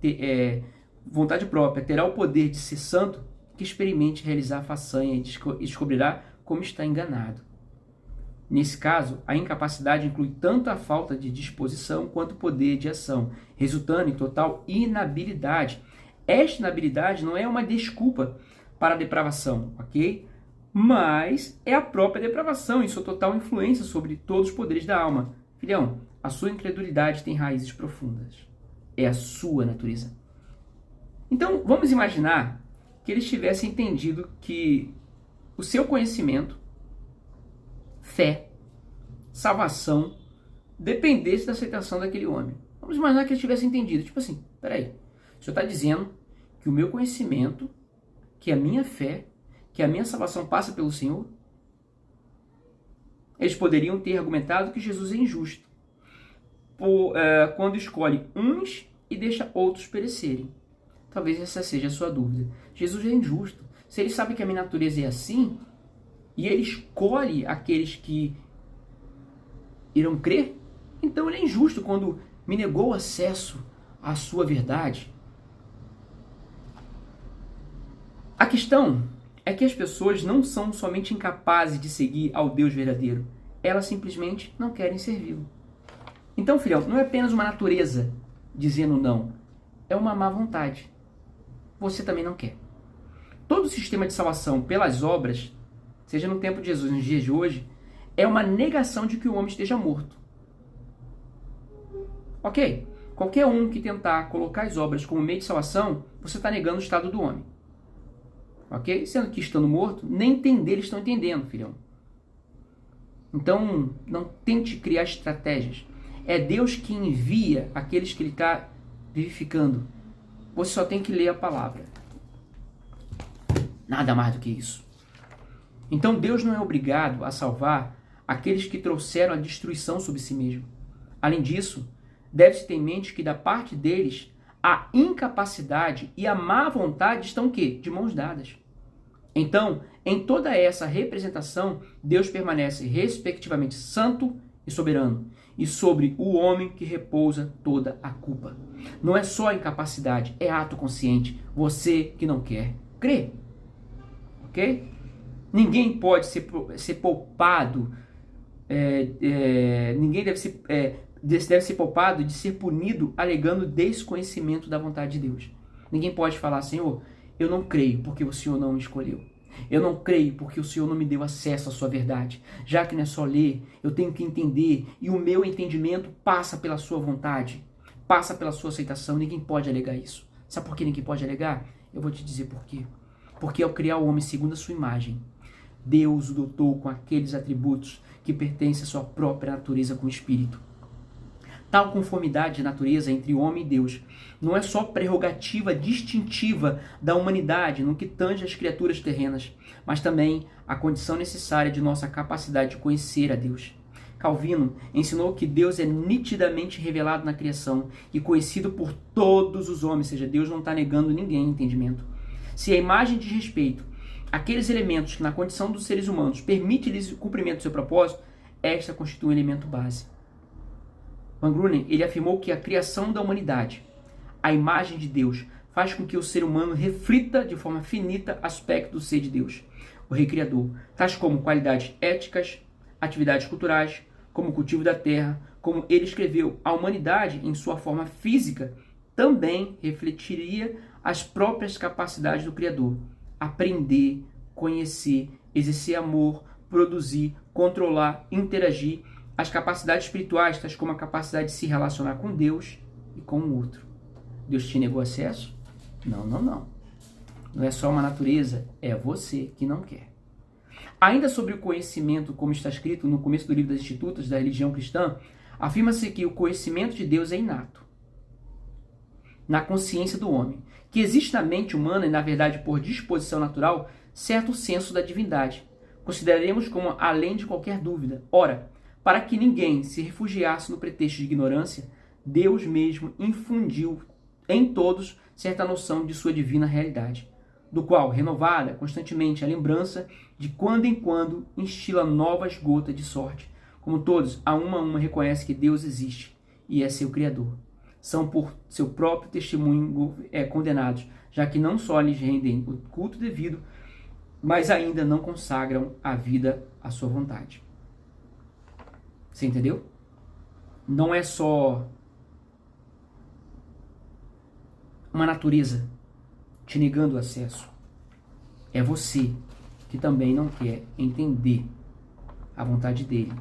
terá o poder de ser santo, que experimente realizar a façanha e descobrirá como está enganado. Nesse caso, a incapacidade inclui tanto a falta de disposição quanto o poder de ação, resultando em total inabilidade. Esta inabilidade não é uma desculpa para a depravação, ok? Mas é a própria depravação e sua total influência sobre todos os poderes da alma. Filhão, a sua incredulidade tem raízes profundas. É a sua natureza. Então, vamos imaginar que eles tivessem entendido que o seu conhecimento, fé, salvação, dependesse da aceitação daquele homem. Vamos imaginar que eles tivessem entendido. Tipo assim, peraí, o senhor está dizendo que o meu conhecimento, que a minha fé, que a minha salvação passa pelo Senhor? Eles poderiam ter argumentado que Jesus é injusto quando escolhe uns e deixa outros perecerem. Talvez essa seja a sua dúvida. Jesus é injusto. Se ele sabe que a minha natureza é assim, e ele escolhe aqueles que irão crer, então ele é injusto quando me negou o acesso à sua verdade. A questão é que as pessoas não são somente incapazes de seguir ao Deus verdadeiro, elas simplesmente não querem servi-lo. Então, filhão, não é apenas uma natureza dizendo não, é uma má vontade. Você também não quer. Todo o sistema de salvação pelas obras, seja no tempo de Jesus, nos dias de hoje, é uma negação de que o homem esteja morto. Ok? Qualquer um que tentar colocar as obras como meio de salvação, você está negando o estado do homem. Ok? Sendo que estando morto, nem entender eles estão entendendo, filhão. Então, não tente criar estratégias. É Deus que envia aqueles que Ele está vivificando. Você só tem que ler a palavra. Nada mais do que isso. Então, Deus não é obrigado a salvar aqueles que trouxeram a destruição sobre si mesmo. Além disso, deve-se ter em mente que da parte deles, a incapacidade e a má vontade estão o quê? De mãos dadas. Então, em toda essa representação, Deus permanece respectivamente santo e soberano, e sobre o homem que repousa toda a culpa. Não é só incapacidade, é ato consciente. Você que não quer crer. Ok? Ninguém pode ser poupado, ninguém deve ser poupado de ser punido alegando desconhecimento da vontade de Deus. Ninguém pode falar, Senhor, eu não creio porque o Senhor não me escolheu. Eu não creio porque o Senhor não me deu acesso à sua verdade. Já que não é só ler, eu tenho que entender. E o meu entendimento passa pela sua vontade. Passa pela sua aceitação. Ninguém pode alegar isso. Sabe por que ninguém pode alegar? Eu vou te dizer por quê. Porque ao criar o homem segundo a sua imagem, Deus o dotou com aqueles atributos que pertencem à sua própria natureza com o Espírito. Tal conformidade de natureza entre o homem e Deus não é só prerrogativa distintiva da humanidade no que tange às criaturas terrenas, mas também a condição necessária de nossa capacidade de conhecer a Deus. Calvino ensinou que Deus é nitidamente revelado na criação e conhecido por todos os homens, ou seja, Deus não está negando ninguém entendimento. Se a imagem diz respeito àqueles elementos que na condição dos seres humanos permite-lhes o cumprimento do seu propósito, esta constitui um elemento base. Van Grunen, ele afirmou que a criação da humanidade, a imagem de Deus, faz com que o ser humano reflita de forma finita aspectos do ser de Deus, o Rei Criador, tais como qualidades éticas, atividades culturais, como o cultivo da terra, como ele escreveu, a humanidade, em sua forma física, também refletiria as próprias capacidades do Criador. Aprender, conhecer, exercer amor, produzir, controlar, interagir, as capacidades espirituais, tais como a capacidade de se relacionar com Deus e com o outro. Deus te negou acesso? Não, não, não. Não é só uma natureza, é você que não quer. Ainda sobre o conhecimento, como está escrito no começo do livro das Institutas da religião cristã, afirma-se que o conhecimento de Deus é inato na consciência do homem, que existe na mente humana e, na verdade, por disposição natural, certo senso da divindade. Consideraremos como além de qualquer dúvida. Ora, para que ninguém se refugiasse no pretexto de ignorância, Deus mesmo infundiu em todos certa noção de sua divina realidade, do qual, renovada constantemente a lembrança, de quando em quando instila novas gotas de sorte, como todos, a uma reconhecem que Deus existe e é seu Criador. São por seu próprio testemunho condenados, já que não só lhes rendem o culto devido, mas ainda não consagram a vida à sua vontade. Você entendeu? Não é só uma natureza te negando o acesso. É você que também não quer entender a vontade dele.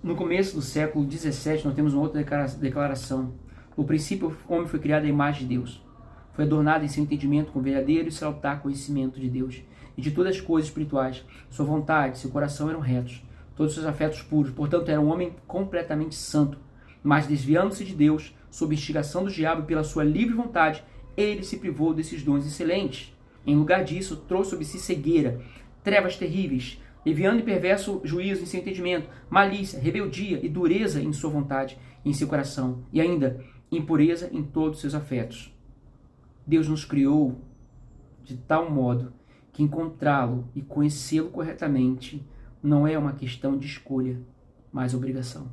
No começo do século XVII, nós temos uma outra declaração. No princípio, o homem foi criado à imagem de Deus. Foi adornado em seu entendimento com verdadeiro e salutar conhecimento de Deus e de todas as coisas espirituais. Sua vontade, seu coração eram retos, todos seus afetos puros. Portanto, era um homem completamente santo. Mas, desviando-se de Deus, sob instigação do diabo e pela sua livre vontade, ele se privou desses dons excelentes. Em lugar disso, trouxe sobre si cegueira, trevas terríveis, leviano e perverso juízo em seu entendimento, malícia, rebeldia e dureza em sua vontade e em seu coração, e ainda impureza em todos os seus afetos. Deus nos criou de tal modo que encontrá-lo e conhecê-lo corretamente não é uma questão de escolha, mas obrigação.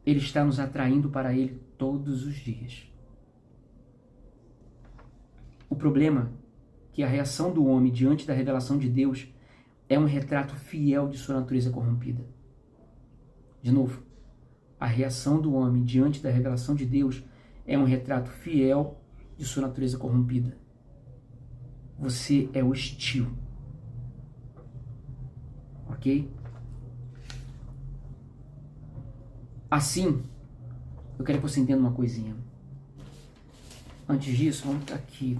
Ele está nos atraindo para ele todos os dias. O problema é que a reação do homem diante da revelação de Deus é um retrato fiel de sua natureza corrompida. De novo, a reação do homem diante da revelação de Deus é um retrato fiel de sua natureza corrompida. Você é hostil. Ok? Assim, eu quero que você entenda uma coisinha. Antes disso, vamos aqui.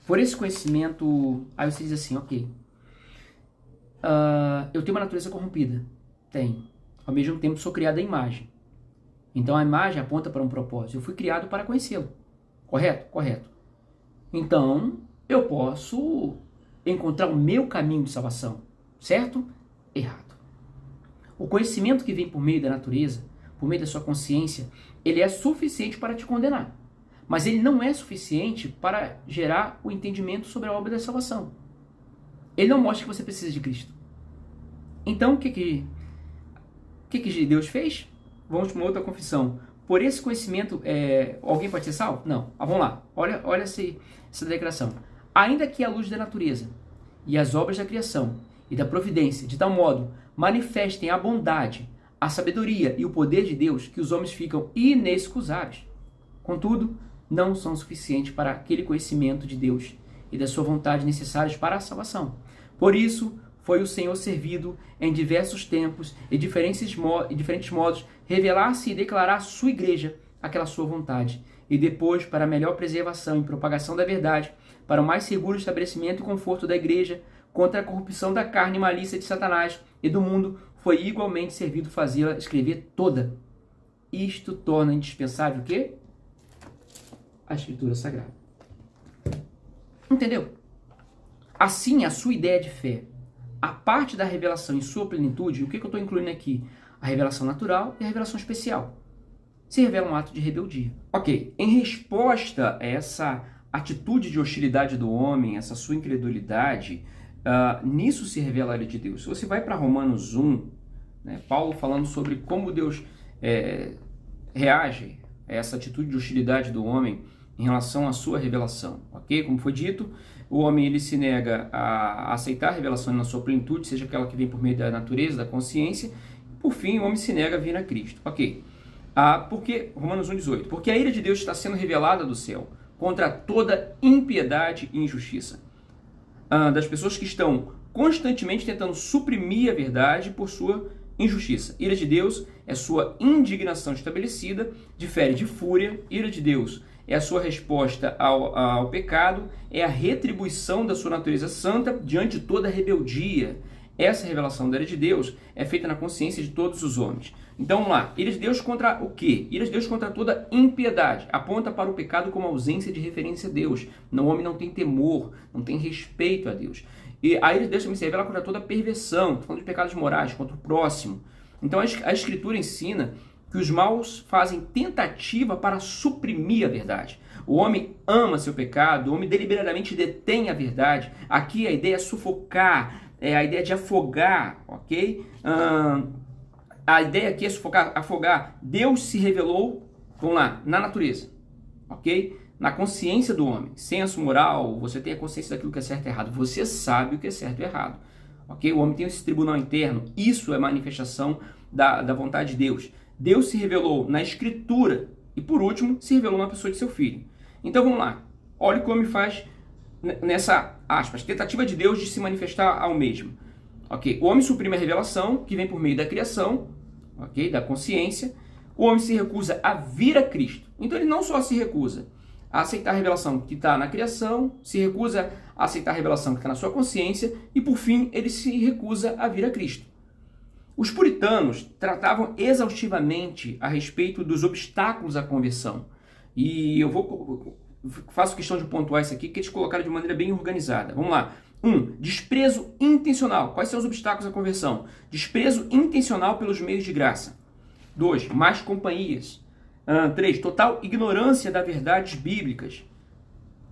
Por esse conhecimento, aí você diz assim, ok, eu tenho uma natureza corrompida. Tenho. Ao mesmo tempo, sou criado à imagem. Então, a imagem aponta para um propósito. Eu fui criado para conhecê-lo. Correto? Correto. Então, eu posso encontrar o meu caminho de salvação. Certo? Errado. O conhecimento que vem por meio da natureza, por meio da sua consciência, ele é suficiente para te condenar. Mas ele não é suficiente para gerar o entendimento sobre a obra da salvação. Ele não mostra que você precisa de Cristo. Então, o que Deus fez? Vamos para uma outra confissão. Por esse conhecimento, alguém pode ser salvo? Não. Vamos lá. Olha essa declaração. Ainda que a luz da natureza e as obras da criação e da providência, de tal modo, manifestem a bondade, a sabedoria e o poder de Deus, que os homens ficam inexcusáveis. Contudo, não são suficientes para aquele conhecimento de Deus e da sua vontade necessários para a salvação. Por isso, foi o Senhor servido em diversos tempos e diferentes modos revelar-se e declarar à sua igreja aquela sua vontade, e depois, para a melhor preservação e propagação da verdade, para o mais seguro estabelecimento e conforto da igreja, contra a corrupção da carne e malícia de Satanás e do mundo, foi igualmente servido fazê-la escrever toda. Isto torna indispensável o quê? A Escritura Sagrada. Entendeu? Assim, a sua ideia de fé a parte da revelação em sua plenitude, o que eu estou incluindo aqui? A revelação natural e a revelação especial. Se revela um ato de rebeldia. Ok, em resposta a essa atitude de hostilidade do homem, essa sua incredulidade, nisso se revela a ira de Deus. Se você vai para Romanos 1, né, Paulo falando sobre como Deus reage a essa atitude de hostilidade do homem em relação à sua revelação, ok? Como foi dito, o homem ele se nega a aceitar a revelação na sua plenitude, seja aquela que vem por meio da natureza, da consciência. Por fim, o homem se nega a vir a Cristo, ok? Porque, Romanos 1,18, porque a ira de Deus está sendo revelada do céu contra toda impiedade e injustiça das pessoas que estão constantemente tentando suprimir a verdade por sua injustiça. Ira de Deus é sua indignação estabelecida, difere de fúria. Ira de Deus é a sua resposta ao pecado, é a retribuição da sua natureza santa diante de toda rebeldia. Essa revelação da ira de Deus é feita na consciência de todos os homens. Então vamos lá, ira de Deus contra o quê? Ira de Deus contra toda impiedade. Aponta para o pecado como ausência de referência a Deus. O homem não tem temor, não tem respeito a Deus. E a ira de Deus também se revela contra toda perversão. Estou falando de pecados morais, contra o próximo. Então a Escritura ensina que os maus fazem tentativa para suprimir a verdade. O homem ama seu pecado, o homem deliberadamente detém a verdade. Aqui a ideia é sufocar, a ideia de afogar, ok? A ideia aqui é sufocar, afogar. Deus se revelou, vamos lá, na natureza, ok? Na consciência do homem. Senso moral, você tem a consciência daquilo que é certo e errado. Você sabe o que é certo e errado, ok? O homem tem esse tribunal interno. Isso é manifestação da vontade de Deus. Deus se revelou na Escritura e, por último, se revelou na pessoa de seu Filho. Então, vamos lá. Olha o que o homem faz nessa, aspas, tentativa de Deus de se manifestar ao mesmo. Ok? O homem suprime a revelação, que vem por meio da criação, ok? Da consciência. O homem se recusa a vir a Cristo. Então, ele não só se recusa a aceitar a revelação que está na criação, se recusa a aceitar a revelação que está na sua consciência e, por fim, ele se recusa a vir a Cristo. Os puritanos tratavam exaustivamente a respeito dos obstáculos à conversão. E eu faço questão de pontuar isso aqui, que eles colocaram de maneira bem organizada. Vamos lá. 1. Desprezo intencional. Quais são os obstáculos à conversão? Desprezo intencional pelos meios de graça. 2. Más companhias. 3. Total ignorância das verdades bíblicas.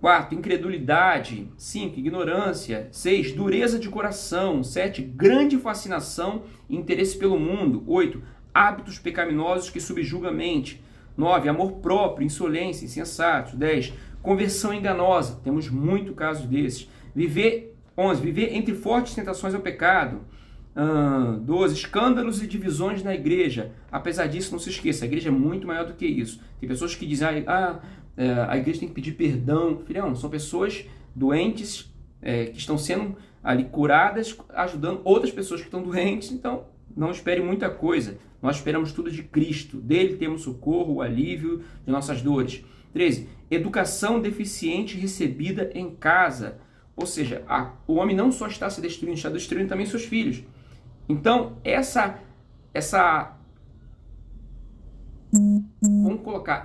4. Incredulidade. 5. Ignorância. 6. Dureza de coração. 7. Grande fascinação e interesse pelo mundo. 8. Hábitos pecaminosos que subjugam a mente. 9. Amor próprio, insolência, insensato. 10. Conversão enganosa. Temos muito casos desses. 11. Viver entre fortes tentações ao pecado. 12. Escândalos e divisões na igreja. Apesar disso, não se esqueça, a igreja é muito maior do que isso. Tem pessoas que dizem, a igreja tem que pedir perdão. Filhão, são pessoas doentes que estão sendo ali curadas, ajudando outras pessoas que estão doentes. Então, não espere muita coisa. Nós esperamos tudo de Cristo. Dele temos socorro, o alívio de nossas dores. 13. Educação deficiente recebida em casa. Ou seja, o homem não só está se destruindo, está destruindo também seus filhos. Então, vamos colocar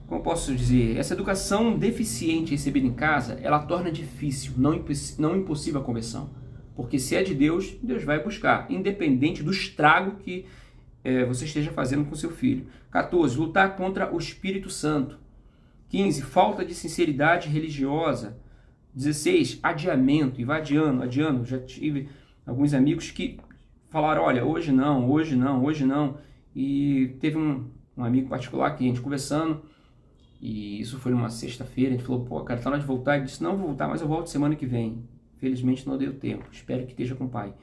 como posso dizer, essa educação deficiente recebida em casa, ela torna difícil, não impossível a conversão. Porque se é de Deus, Deus vai buscar, independente do estrago que você esteja fazendo com seu filho. 14. Lutar contra o Espírito Santo. 15. Falta de sinceridade religiosa. 16. Adiamento, e vai adiando. Já tive alguns amigos que falaram, olha, hoje não. E teve um amigo particular que a gente conversando, e isso foi numa sexta-feira, a gente falou, cara, tá na hora de voltar. Ele disse, não vou voltar, mas eu volto semana que vem. Felizmente não deu tempo, espero que esteja com o pai.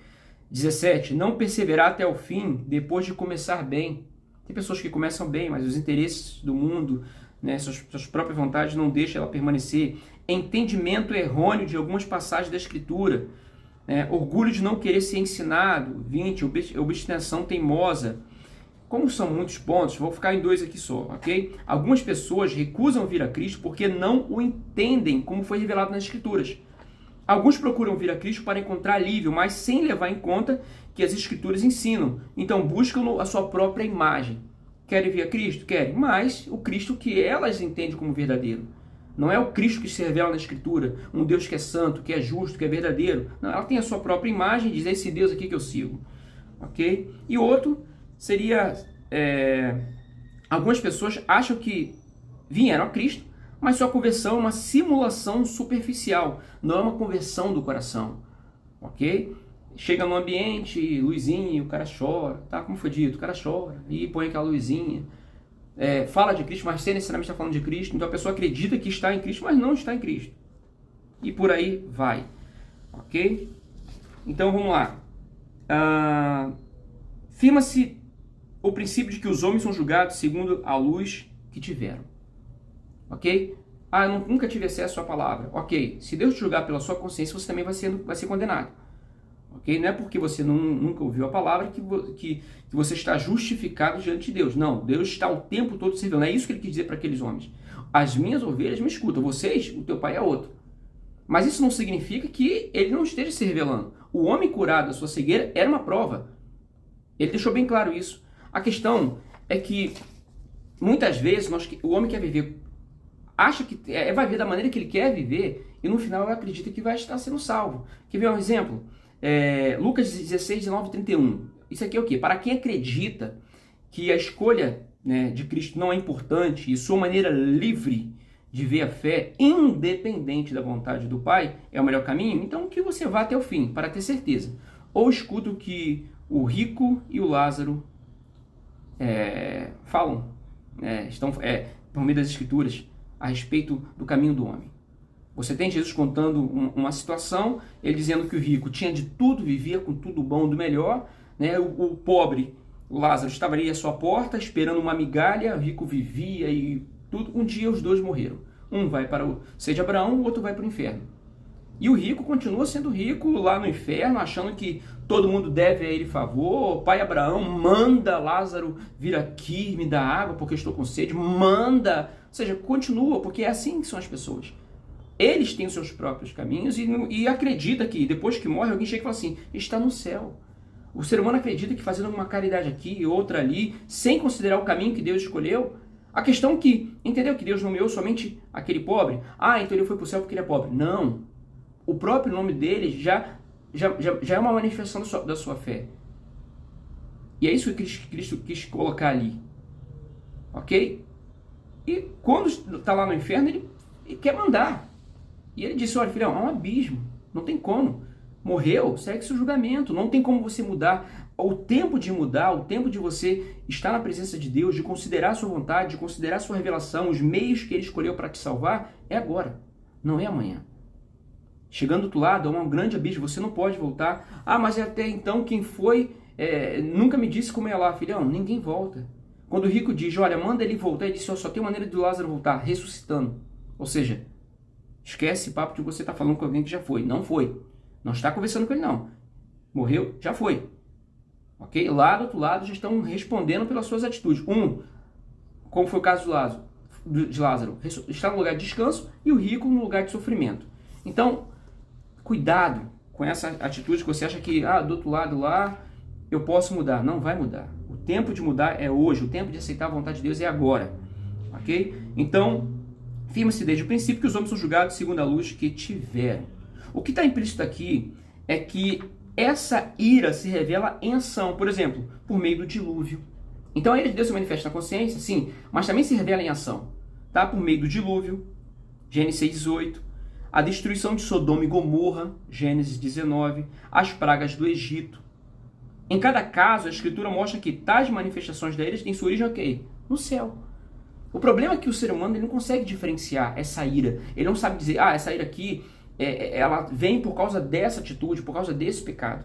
17. Não perseverar até o fim, depois de começar bem. Tem pessoas que começam bem, mas os interesses do mundo, né, suas próprias vontades não deixam ela permanecer. Entendimento errôneo de algumas passagens da Escritura. Orgulho de não querer ser ensinado. 20. Obstinação teimosa. Como são muitos pontos, vou ficar em 2 aqui só, ok? Algumas pessoas recusam vir a Cristo porque não o entendem como foi revelado nas Escrituras. Alguns procuram vir a Cristo para encontrar alívio, mas sem levar em conta que as Escrituras ensinam. Então buscam a sua própria imagem. Querem vir a Cristo? Querem, mas o Cristo que elas entendem como verdadeiro. Não é o Cristo que se revela na Escritura, um Deus que é santo, que é justo, que é verdadeiro. Não, ela tem a sua própria imagem e diz, é esse Deus aqui que eu sigo. Ok? E outro seria, algumas pessoas acham que vieram a Cristo, mas sua conversão é uma simulação superficial, não é uma conversão do coração. Ok? Chega no ambiente, luzinha, o cara chora, tá? Como foi dito, o cara chora, e põe aquela luzinha. Fala de Cristo, mas sem necessariamente estar falando de Cristo. Então a pessoa acredita que está em Cristo, mas não está em Cristo. E por aí vai. Ok? Então vamos lá. Firma-se o princípio de que os homens são julgados segundo a luz que tiveram. Ok? Eu nunca tive acesso à palavra. Ok, se Deus te julgar pela sua consciência, você também vai ser condenado. Ok? Não é porque você nunca ouviu a palavra que você está justificado diante de Deus. Não, Deus está o tempo todo se revelando. É isso que ele quis dizer para aqueles homens. As minhas ovelhas me escutam, vocês, o teu pai é outro. Mas isso não significa que ele não esteja se revelando. O homem curado da sua cegueira era uma prova. Ele deixou bem claro isso. A questão é que muitas vezes o homem quer viver, acha que vai viver da maneira que ele quer viver e no final acredita que vai estar sendo salvo. Quer ver um exemplo? Lucas 16, 19 e 31. Isso aqui é o quê? Para quem acredita que a escolha, né, de Cristo não é importante e sua maneira livre de ver a fé, independente da vontade do Pai, é o melhor caminho, então que você vá até o fim, para ter certeza. Ou escuta o que o rico e o Lázaro falam, estão por meio das Escrituras, a respeito do caminho do homem. Você tem Jesus contando uma situação, ele dizendo que o rico tinha de tudo, vivia com tudo bom, do melhor, né? O pobre, o Lázaro, estava ali à sua porta, esperando uma migalha, o rico vivia e tudo. Um dia os dois morreram. Um vai para o seio de Abraão, o outro vai para o inferno. E o rico continua sendo rico lá no inferno, achando que todo mundo deve a ele favor. O pai Abraão manda Lázaro vir aqui, me dá água porque eu estou com sede. Manda, ou seja, continua, porque é assim que são as pessoas. Eles têm os seus próprios caminhos e acredita que depois que morre alguém chega e fala assim, está no céu. O ser humano acredita que fazendo uma caridade aqui e outra ali, sem considerar o caminho que Deus escolheu, a questão que, entendeu que Deus nomeou somente aquele pobre? Então ele foi para o céu porque ele é pobre. Não. O próprio nome dele já é uma manifestação da sua fé. E é isso que Cristo quis colocar ali. Ok? E quando está lá no inferno, ele quer mandar. E ele disse, olha filhão, há um abismo, não tem como. Morreu, segue seu julgamento, não tem como você mudar. O tempo de mudar, o tempo de você estar na presença de Deus, de considerar a sua vontade, de considerar a sua revelação, os meios que ele escolheu para te salvar, é agora, não é amanhã. Chegando do outro lado, é um grande abismo, você não pode voltar. Mas até então quem foi, nunca me disse como é lá, filhão, ninguém volta. Quando o rico diz, olha, manda ele voltar, ele disse, só tem maneira de Lázaro voltar, ressuscitando. Ou seja, esquece esse papo de você estar falando com alguém que já foi. Não foi. Não está conversando com ele, não. Morreu, já foi. Ok? Lá do outro lado já estão respondendo pelas suas atitudes. Como foi o caso de Lázaro, está no lugar de descanso e o rico no lugar de sofrimento. Então, cuidado com essa atitude que você acha que, do outro lado lá, eu posso mudar. Não vai mudar. O tempo de mudar é hoje. O tempo de aceitar a vontade de Deus é agora. Ok? Então, firma-se desde o princípio que os homens são julgados segundo a luz que tiveram. O que está implícito aqui é que essa ira se revela em ação, por exemplo, por meio do dilúvio. Então a ira de Deus se manifesta na consciência, sim, mas também se revela em ação, tá? Por meio do dilúvio, Gênesis 6:18, a destruição de Sodoma e Gomorra, Gênesis 19, as pragas do Egito. Em cada caso, a Escritura mostra que tais manifestações da ira têm sua origem aqui, no céu. O problema é que o ser humano ele não consegue diferenciar essa ira. Ele não sabe dizer, essa ira aqui, ela vem por causa dessa atitude, por causa desse pecado.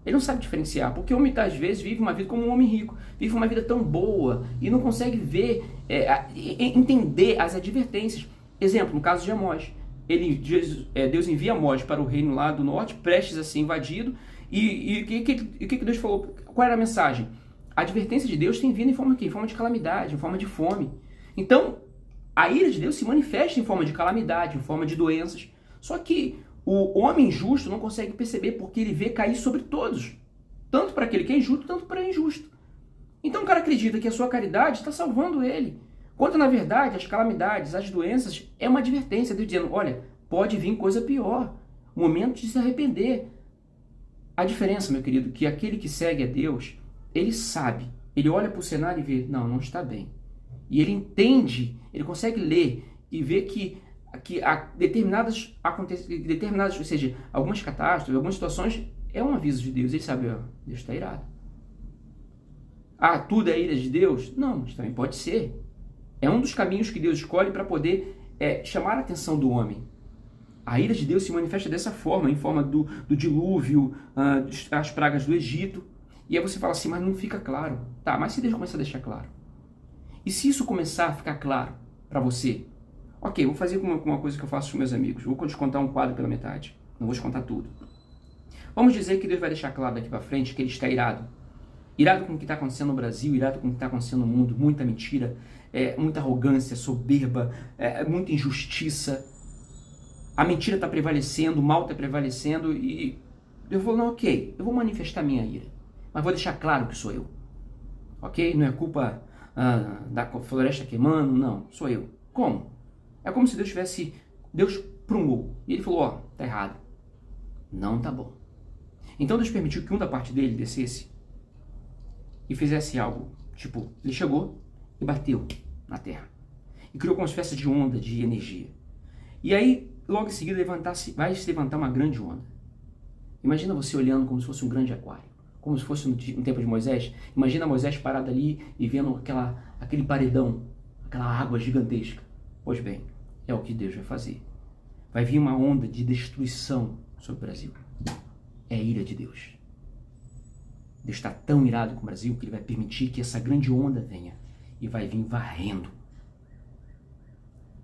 Ele não sabe diferenciar, porque o homem, às vezes, vive uma vida como um homem rico, vive uma vida tão boa e não consegue ver, entender as advertências. Exemplo, no caso de Amós. Deus envia Amós para o reino lá do norte, prestes a ser invadido, e o que Deus falou? Qual era a mensagem? A advertência de Deus tem vindo em forma de quê? Em forma de calamidade, em forma de fome. Então, a ira de Deus se manifesta em forma de calamidade, em forma de doenças. Só que o homem justo não consegue perceber porque ele vê cair sobre todos. Tanto para aquele que é injusto, tanto para o injusto. Então o cara acredita que a sua caridade está salvando ele. Quando, na verdade, as calamidades, as doenças, é uma advertência, Deus dizendo, olha, pode vir coisa pior, momento de se arrepender. A diferença, meu querido, que aquele que segue a Deus, ele sabe, ele olha para o cenário e vê, não está bem. E ele entende, ele consegue ler e ver que há determinadas, ou seja, algumas catástrofes, algumas situações, é um aviso de Deus. Ele sabe, ó, Deus está irado. Ah, tudo é ira de Deus? Não, mas também pode ser. É um dos caminhos que Deus escolhe para poder chamar a atenção do homem. A ira de Deus se manifesta dessa forma, em forma do dilúvio, as pragas do Egito. E aí você fala assim, mas não fica claro. Tá, mas se Deus começar a deixar claro? E se isso começar a ficar claro para você? Ok, vou fazer uma coisa que eu faço com meus amigos. Vou te contar um quadro pela metade. Não vou te contar tudo. Vamos dizer que Deus vai deixar claro daqui para frente que ele está irado. Irado com o que está acontecendo no Brasil, irado com o que está acontecendo no mundo. Muita mentira, muita arrogância, soberba, muita injustiça. A mentira está prevalecendo, o mal está prevalecendo e eu vou, não, ok, eu vou manifestar minha ira. Mas vou deixar claro que sou eu. Ok? Não é culpa da floresta queimando, não, sou eu. Como? É como se Deus prumou. E ele falou, ó, tá errado. Não tá bom. Então Deus permitiu que da parte dele descesse e fizesse algo. Tipo, ele chegou e bateu na terra. E criou como uma espécie de onda de energia. E aí, logo em seguida, vai se levantar uma grande onda. Imagina você olhando como se fosse um grande aquário. Como se fosse no tempo de Moisés. Imagina Moisés parado ali e vendo aquele paredão, aquela água gigantesca. Pois bem, é o que Deus vai fazer. Vai vir uma onda de destruição sobre o Brasil. É a ira de Deus. Deus está tão irado com o Brasil que ele vai permitir que essa grande onda venha e vai vir varrendo.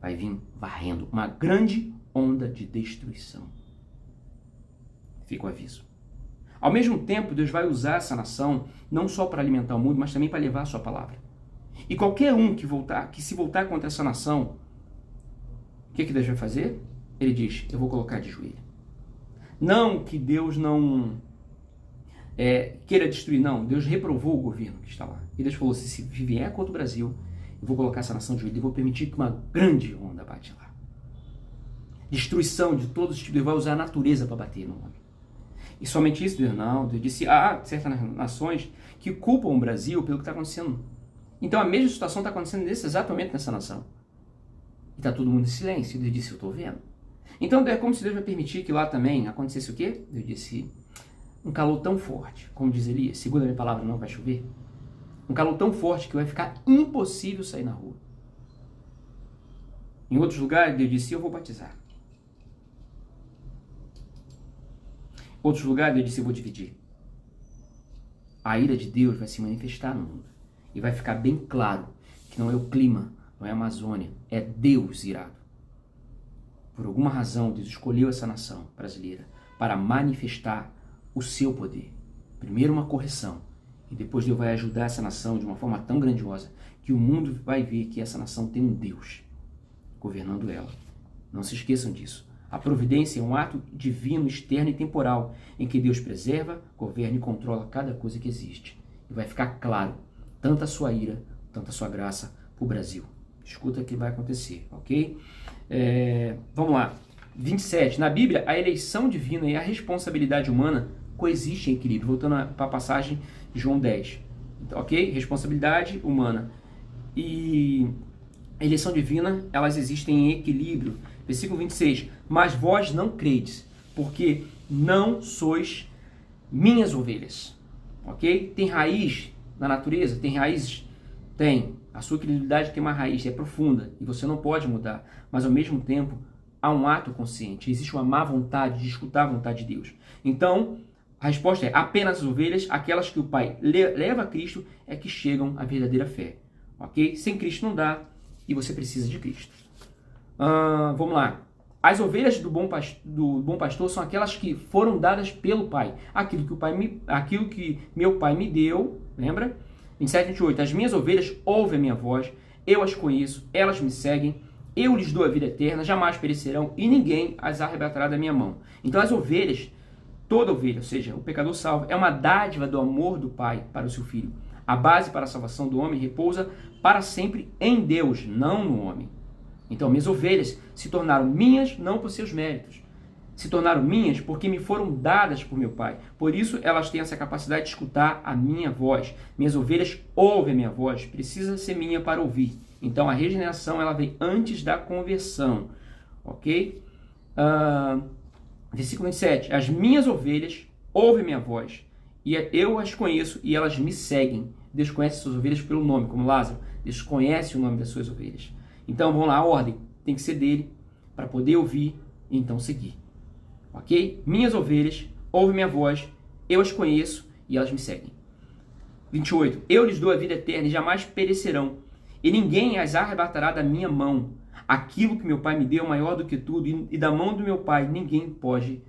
Vai vir varrendo uma grande onda de destruição. Fica o aviso. Ao mesmo tempo, Deus vai usar essa nação não só para alimentar o mundo, mas também para levar a sua palavra. E qualquer um que se voltar contra essa nação, o que Deus vai fazer? Ele diz, eu vou colocar de joelho. Não que Deus não queira destruir, não. Deus reprovou o governo que está lá. E Deus falou, se vier contra o Brasil, eu vou colocar essa nação de joelho e vou permitir que uma grande onda bate lá. Destruição de todos os tipos. Deus vai usar a natureza para bater no homem. E somente isso, Deus não. Deus disse, certas nações que culpam o Brasil pelo que está acontecendo. Então a mesma situação está acontecendo exatamente nessa nação. E está todo mundo em silêncio. Deus disse, eu estou vendo. Então é como se Deus vai permitir que lá também acontecesse o quê? Deus disse, um calor tão forte, como diz Elias, segura a minha palavra, não vai chover. Um calor tão forte que vai ficar impossível sair na rua. Em outros lugares, Deus disse, eu vou batizar. Outros lugares, Deus disse, eu vou dividir. A ira de Deus vai se manifestar no mundo. E vai ficar bem claro que não é o clima, não é a Amazônia, é Deus irado. Por alguma razão, Deus escolheu essa nação brasileira para manifestar o seu poder. Primeiro uma correção, e depois Deus vai ajudar essa nação de uma forma tão grandiosa que o mundo vai ver que essa nação tem um Deus governando ela. Não se esqueçam disso. A providência é um ato divino, externo e temporal, em que Deus preserva, governa e controla cada coisa que existe. E vai ficar claro, tanto a sua ira, tanto a sua graça para o Brasil. Escuta o que vai acontecer, ok? Vamos lá. 27. Na Bíblia, a eleição divina e a responsabilidade humana coexistem em equilíbrio. Voltando para a passagem de João 10. Ok? Responsabilidade humana e eleição divina, elas existem em equilíbrio. Versículo 26. Mas vós não credes, porque não sois minhas ovelhas. Ok? Tem raiz na natureza? Tem raízes? Tem. A sua credibilidade tem uma raiz, é profunda e você não pode mudar. Mas ao mesmo tempo, há um ato consciente. Existe uma má vontade de escutar a vontade de Deus. Então, a resposta é apenas as ovelhas, aquelas que o Pai leva a Cristo, é que chegam à verdadeira fé. Ok? Sem Cristo não dá e você precisa de Cristo. Vamos lá. As ovelhas do bom pastor são aquelas que foram dadas pelo Pai. Aquilo que meu Pai me deu, lembra? 27, 28. As minhas ovelhas ouvem a minha voz, eu as conheço, elas me seguem, eu lhes dou a vida eterna, jamais perecerão e ninguém as arrebatará da minha mão. Então as ovelhas, toda ovelha, ou seja, o pecador salvo, é uma dádiva do amor do Pai para o seu filho. A base para a salvação do homem repousa para sempre em Deus, não no homem. Então, minhas ovelhas se tornaram minhas não por seus méritos. Se tornaram minhas porque me foram dadas por meu Pai. Por isso, elas têm essa capacidade de escutar a minha voz. Minhas ovelhas ouvem a minha voz. Precisa ser minha para ouvir. Então, a regeneração ela vem antes da conversão. Ok? Versículo 27. As minhas ovelhas ouvem minha voz. E eu as conheço e elas me seguem. Deus conhece suas ovelhas pelo nome, como Lázaro. Deus conhece o nome das suas ovelhas. Então, vamos lá, a ordem tem que ser dele para poder ouvir e então seguir. Ok? Minhas ovelhas ouvem minha voz, eu as conheço e elas me seguem. 28. Eu lhes dou a vida eterna e jamais perecerão, e ninguém as arrebatará da minha mão. Aquilo que meu Pai me deu é maior do que tudo, e da mão do meu Pai ninguém pode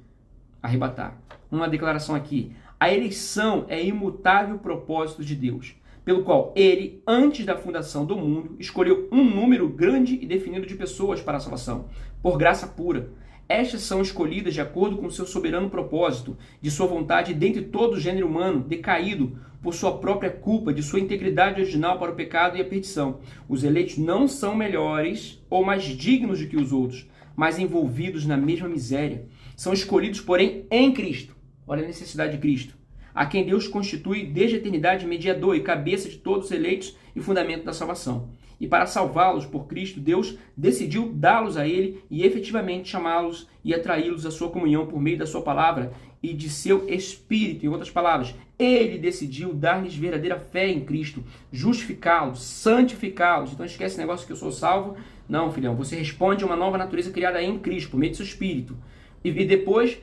arrebatar. Uma declaração aqui. A eleição é imutável propósito de Deus, pelo qual ele, antes da fundação do mundo, escolheu um número grande e definido de pessoas para a salvação, por graça pura. Estas são escolhidas de acordo com seu soberano propósito, de sua vontade dentre todo o gênero humano, decaído por sua própria culpa, de sua integridade original para o pecado e a perdição. Os eleitos não são melhores ou mais dignos do que os outros, mas envolvidos na mesma miséria. São escolhidos, porém, em Cristo. Olha a necessidade de Cristo, a quem Deus constitui desde a eternidade mediador e cabeça de todos os eleitos e fundamento da salvação. E para salvá-los por Cristo, Deus decidiu dá-los a Ele e efetivamente chamá-los e atraí-los à sua comunhão por meio da sua palavra e de seu Espírito. Em outras palavras, Ele decidiu dar-lhes verdadeira fé em Cristo, justificá-los, santificá-los. Então esquece esse negócio que eu sou salvo. Não, filhão, você responde a uma nova natureza criada em Cristo, por meio do seu Espírito. E depois,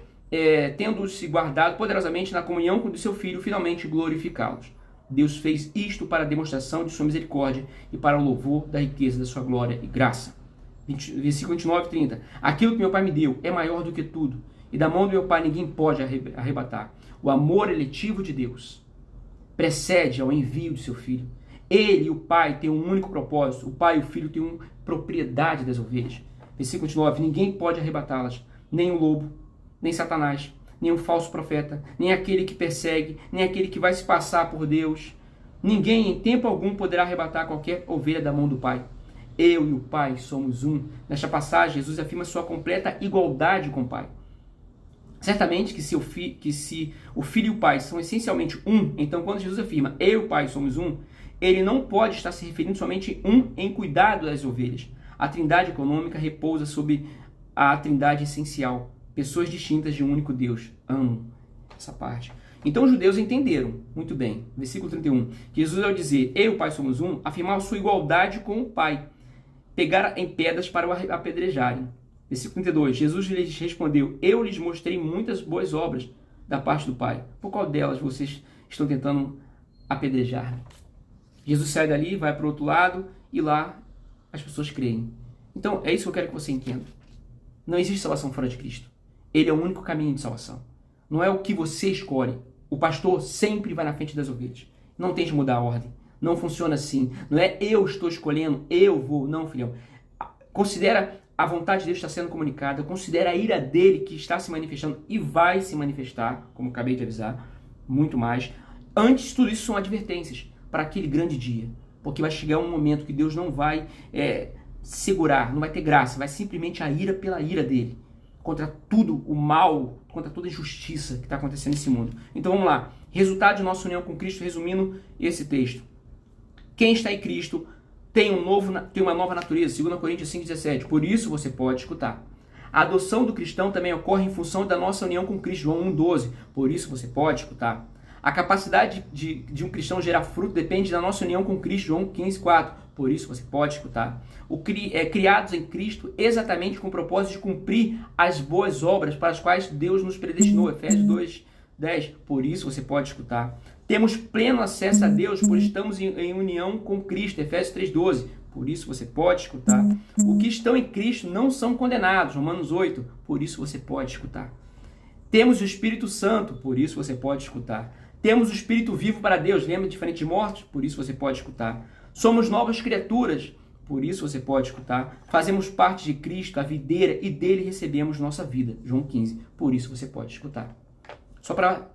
tendo-se guardado poderosamente na comunhão com o seu Filho, finalmente glorificá-los. Deus fez isto para a demonstração de sua misericórdia e para o louvor da riqueza da sua glória e graça. Versículo 29 e 30. Aquilo que meu Pai me deu é maior do que tudo, e da mão do meu Pai ninguém pode arrebatar. O amor eletivo de Deus precede ao envio de seu Filho. Ele e o Pai têm um único propósito. O Pai e o Filho têm uma propriedade das ovelhas. Versículo 29. Ninguém pode arrebatá-las, nem o lobo, nem Satanás, nem um falso profeta, nem aquele que persegue, nem aquele que vai se passar por Deus. Ninguém em tempo algum poderá arrebatar qualquer ovelha da mão do Pai. Eu e o Pai somos um. Nesta passagem, Jesus afirma sua completa igualdade com o Pai. Certamente que se o Filho e o Pai são essencialmente um, então quando Jesus afirma eu e o Pai somos um, ele não pode estar se referindo somente em cuidado das ovelhas. A trindade econômica repousa sobre a trindade essencial. Pessoas distintas de um único Deus. Amo essa parte. Então os judeus entenderam muito bem. Versículo 31. Que Jesus, ao dizer eu e o Pai somos um, afirmava sua igualdade com o Pai. Pegaram em pedras para o apedrejarem. Versículo 32. Jesus lhes respondeu, eu lhes mostrei muitas boas obras da parte do Pai. Por qual delas vocês estão tentando apedrejar-me? Jesus sai dali, vai para o outro lado e lá as pessoas creem. Então é isso que eu quero que você entenda. Não existe salvação fora de Cristo. Ele é o único caminho de salvação. Não é o que você escolhe. O pastor sempre vai na frente das ovelhas. Não tente mudar a ordem. Não funciona assim. Não é eu estou escolhendo, eu vou. Não, filhão. Considera a vontade de Deus está sendo comunicada. Considera a ira dele que está se manifestando e vai se manifestar, como acabei de avisar, muito mais. Antes de tudo isso são advertências para aquele grande dia. Porque vai chegar um momento que Deus não vai segurar, não vai ter graça. Vai simplesmente a ira pela ira dele. Contra tudo o mal, contra toda a injustiça que está acontecendo nesse mundo. Então vamos lá. Resultado de nossa união com Cristo, resumindo esse texto. Quem está em Cristo tem uma nova natureza, 2 Coríntios 5,17. Por isso você pode escutar. A adoção do cristão também ocorre em função da nossa união com Cristo, João 1,12. Por isso você pode escutar. A capacidade de um cristão gerar fruto depende da nossa união com Cristo, João 15,4. Por isso você pode escutar. Criados em Cristo exatamente com o propósito de cumprir as boas obras para as quais Deus nos predestinou, Efésios 2,10. Por isso você pode escutar. Temos pleno acesso a Deus, pois estamos em união com Cristo, Efésios 3,12. Por isso você pode escutar. Os que estão em Cristo não são condenados, Romanos 8. Por isso você pode escutar. Temos o Espírito Santo, por isso você pode escutar. Temos o Espírito vivo para Deus, lembra diferente de mortos? Por isso você pode escutar. Somos novas criaturas, por isso você pode escutar. Fazemos parte de Cristo, a videira, e dele recebemos nossa vida, João 15. Por isso você pode escutar. Só para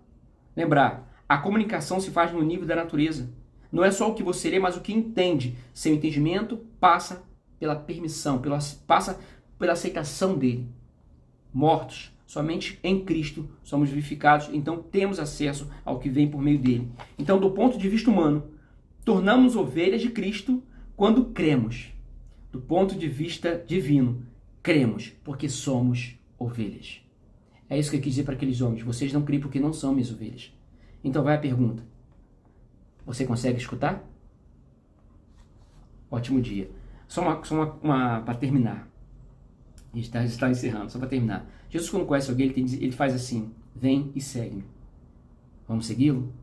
lembrar, a comunicação se faz no nível da natureza. Não é só o que você lê, mas o que entende. Seu entendimento passa pela permissão, passa pela aceitação dele. Mortos, somente em Cristo somos vivificados, então temos acesso ao que vem por meio dele. Então, do ponto de vista humano, tornamos ovelhas de Cristo quando cremos. Do ponto de vista divino, cremos porque somos ovelhas. É isso que eu quis dizer para aqueles homens. Vocês não creem porque não são minhas ovelhas. Então vai a pergunta. Você consegue escutar? Ótimo dia. Só uma para terminar. A gente está encerrando, só para terminar. Jesus, quando conhece alguém, ele faz assim: vem e segue-me. Vamos segui-lo?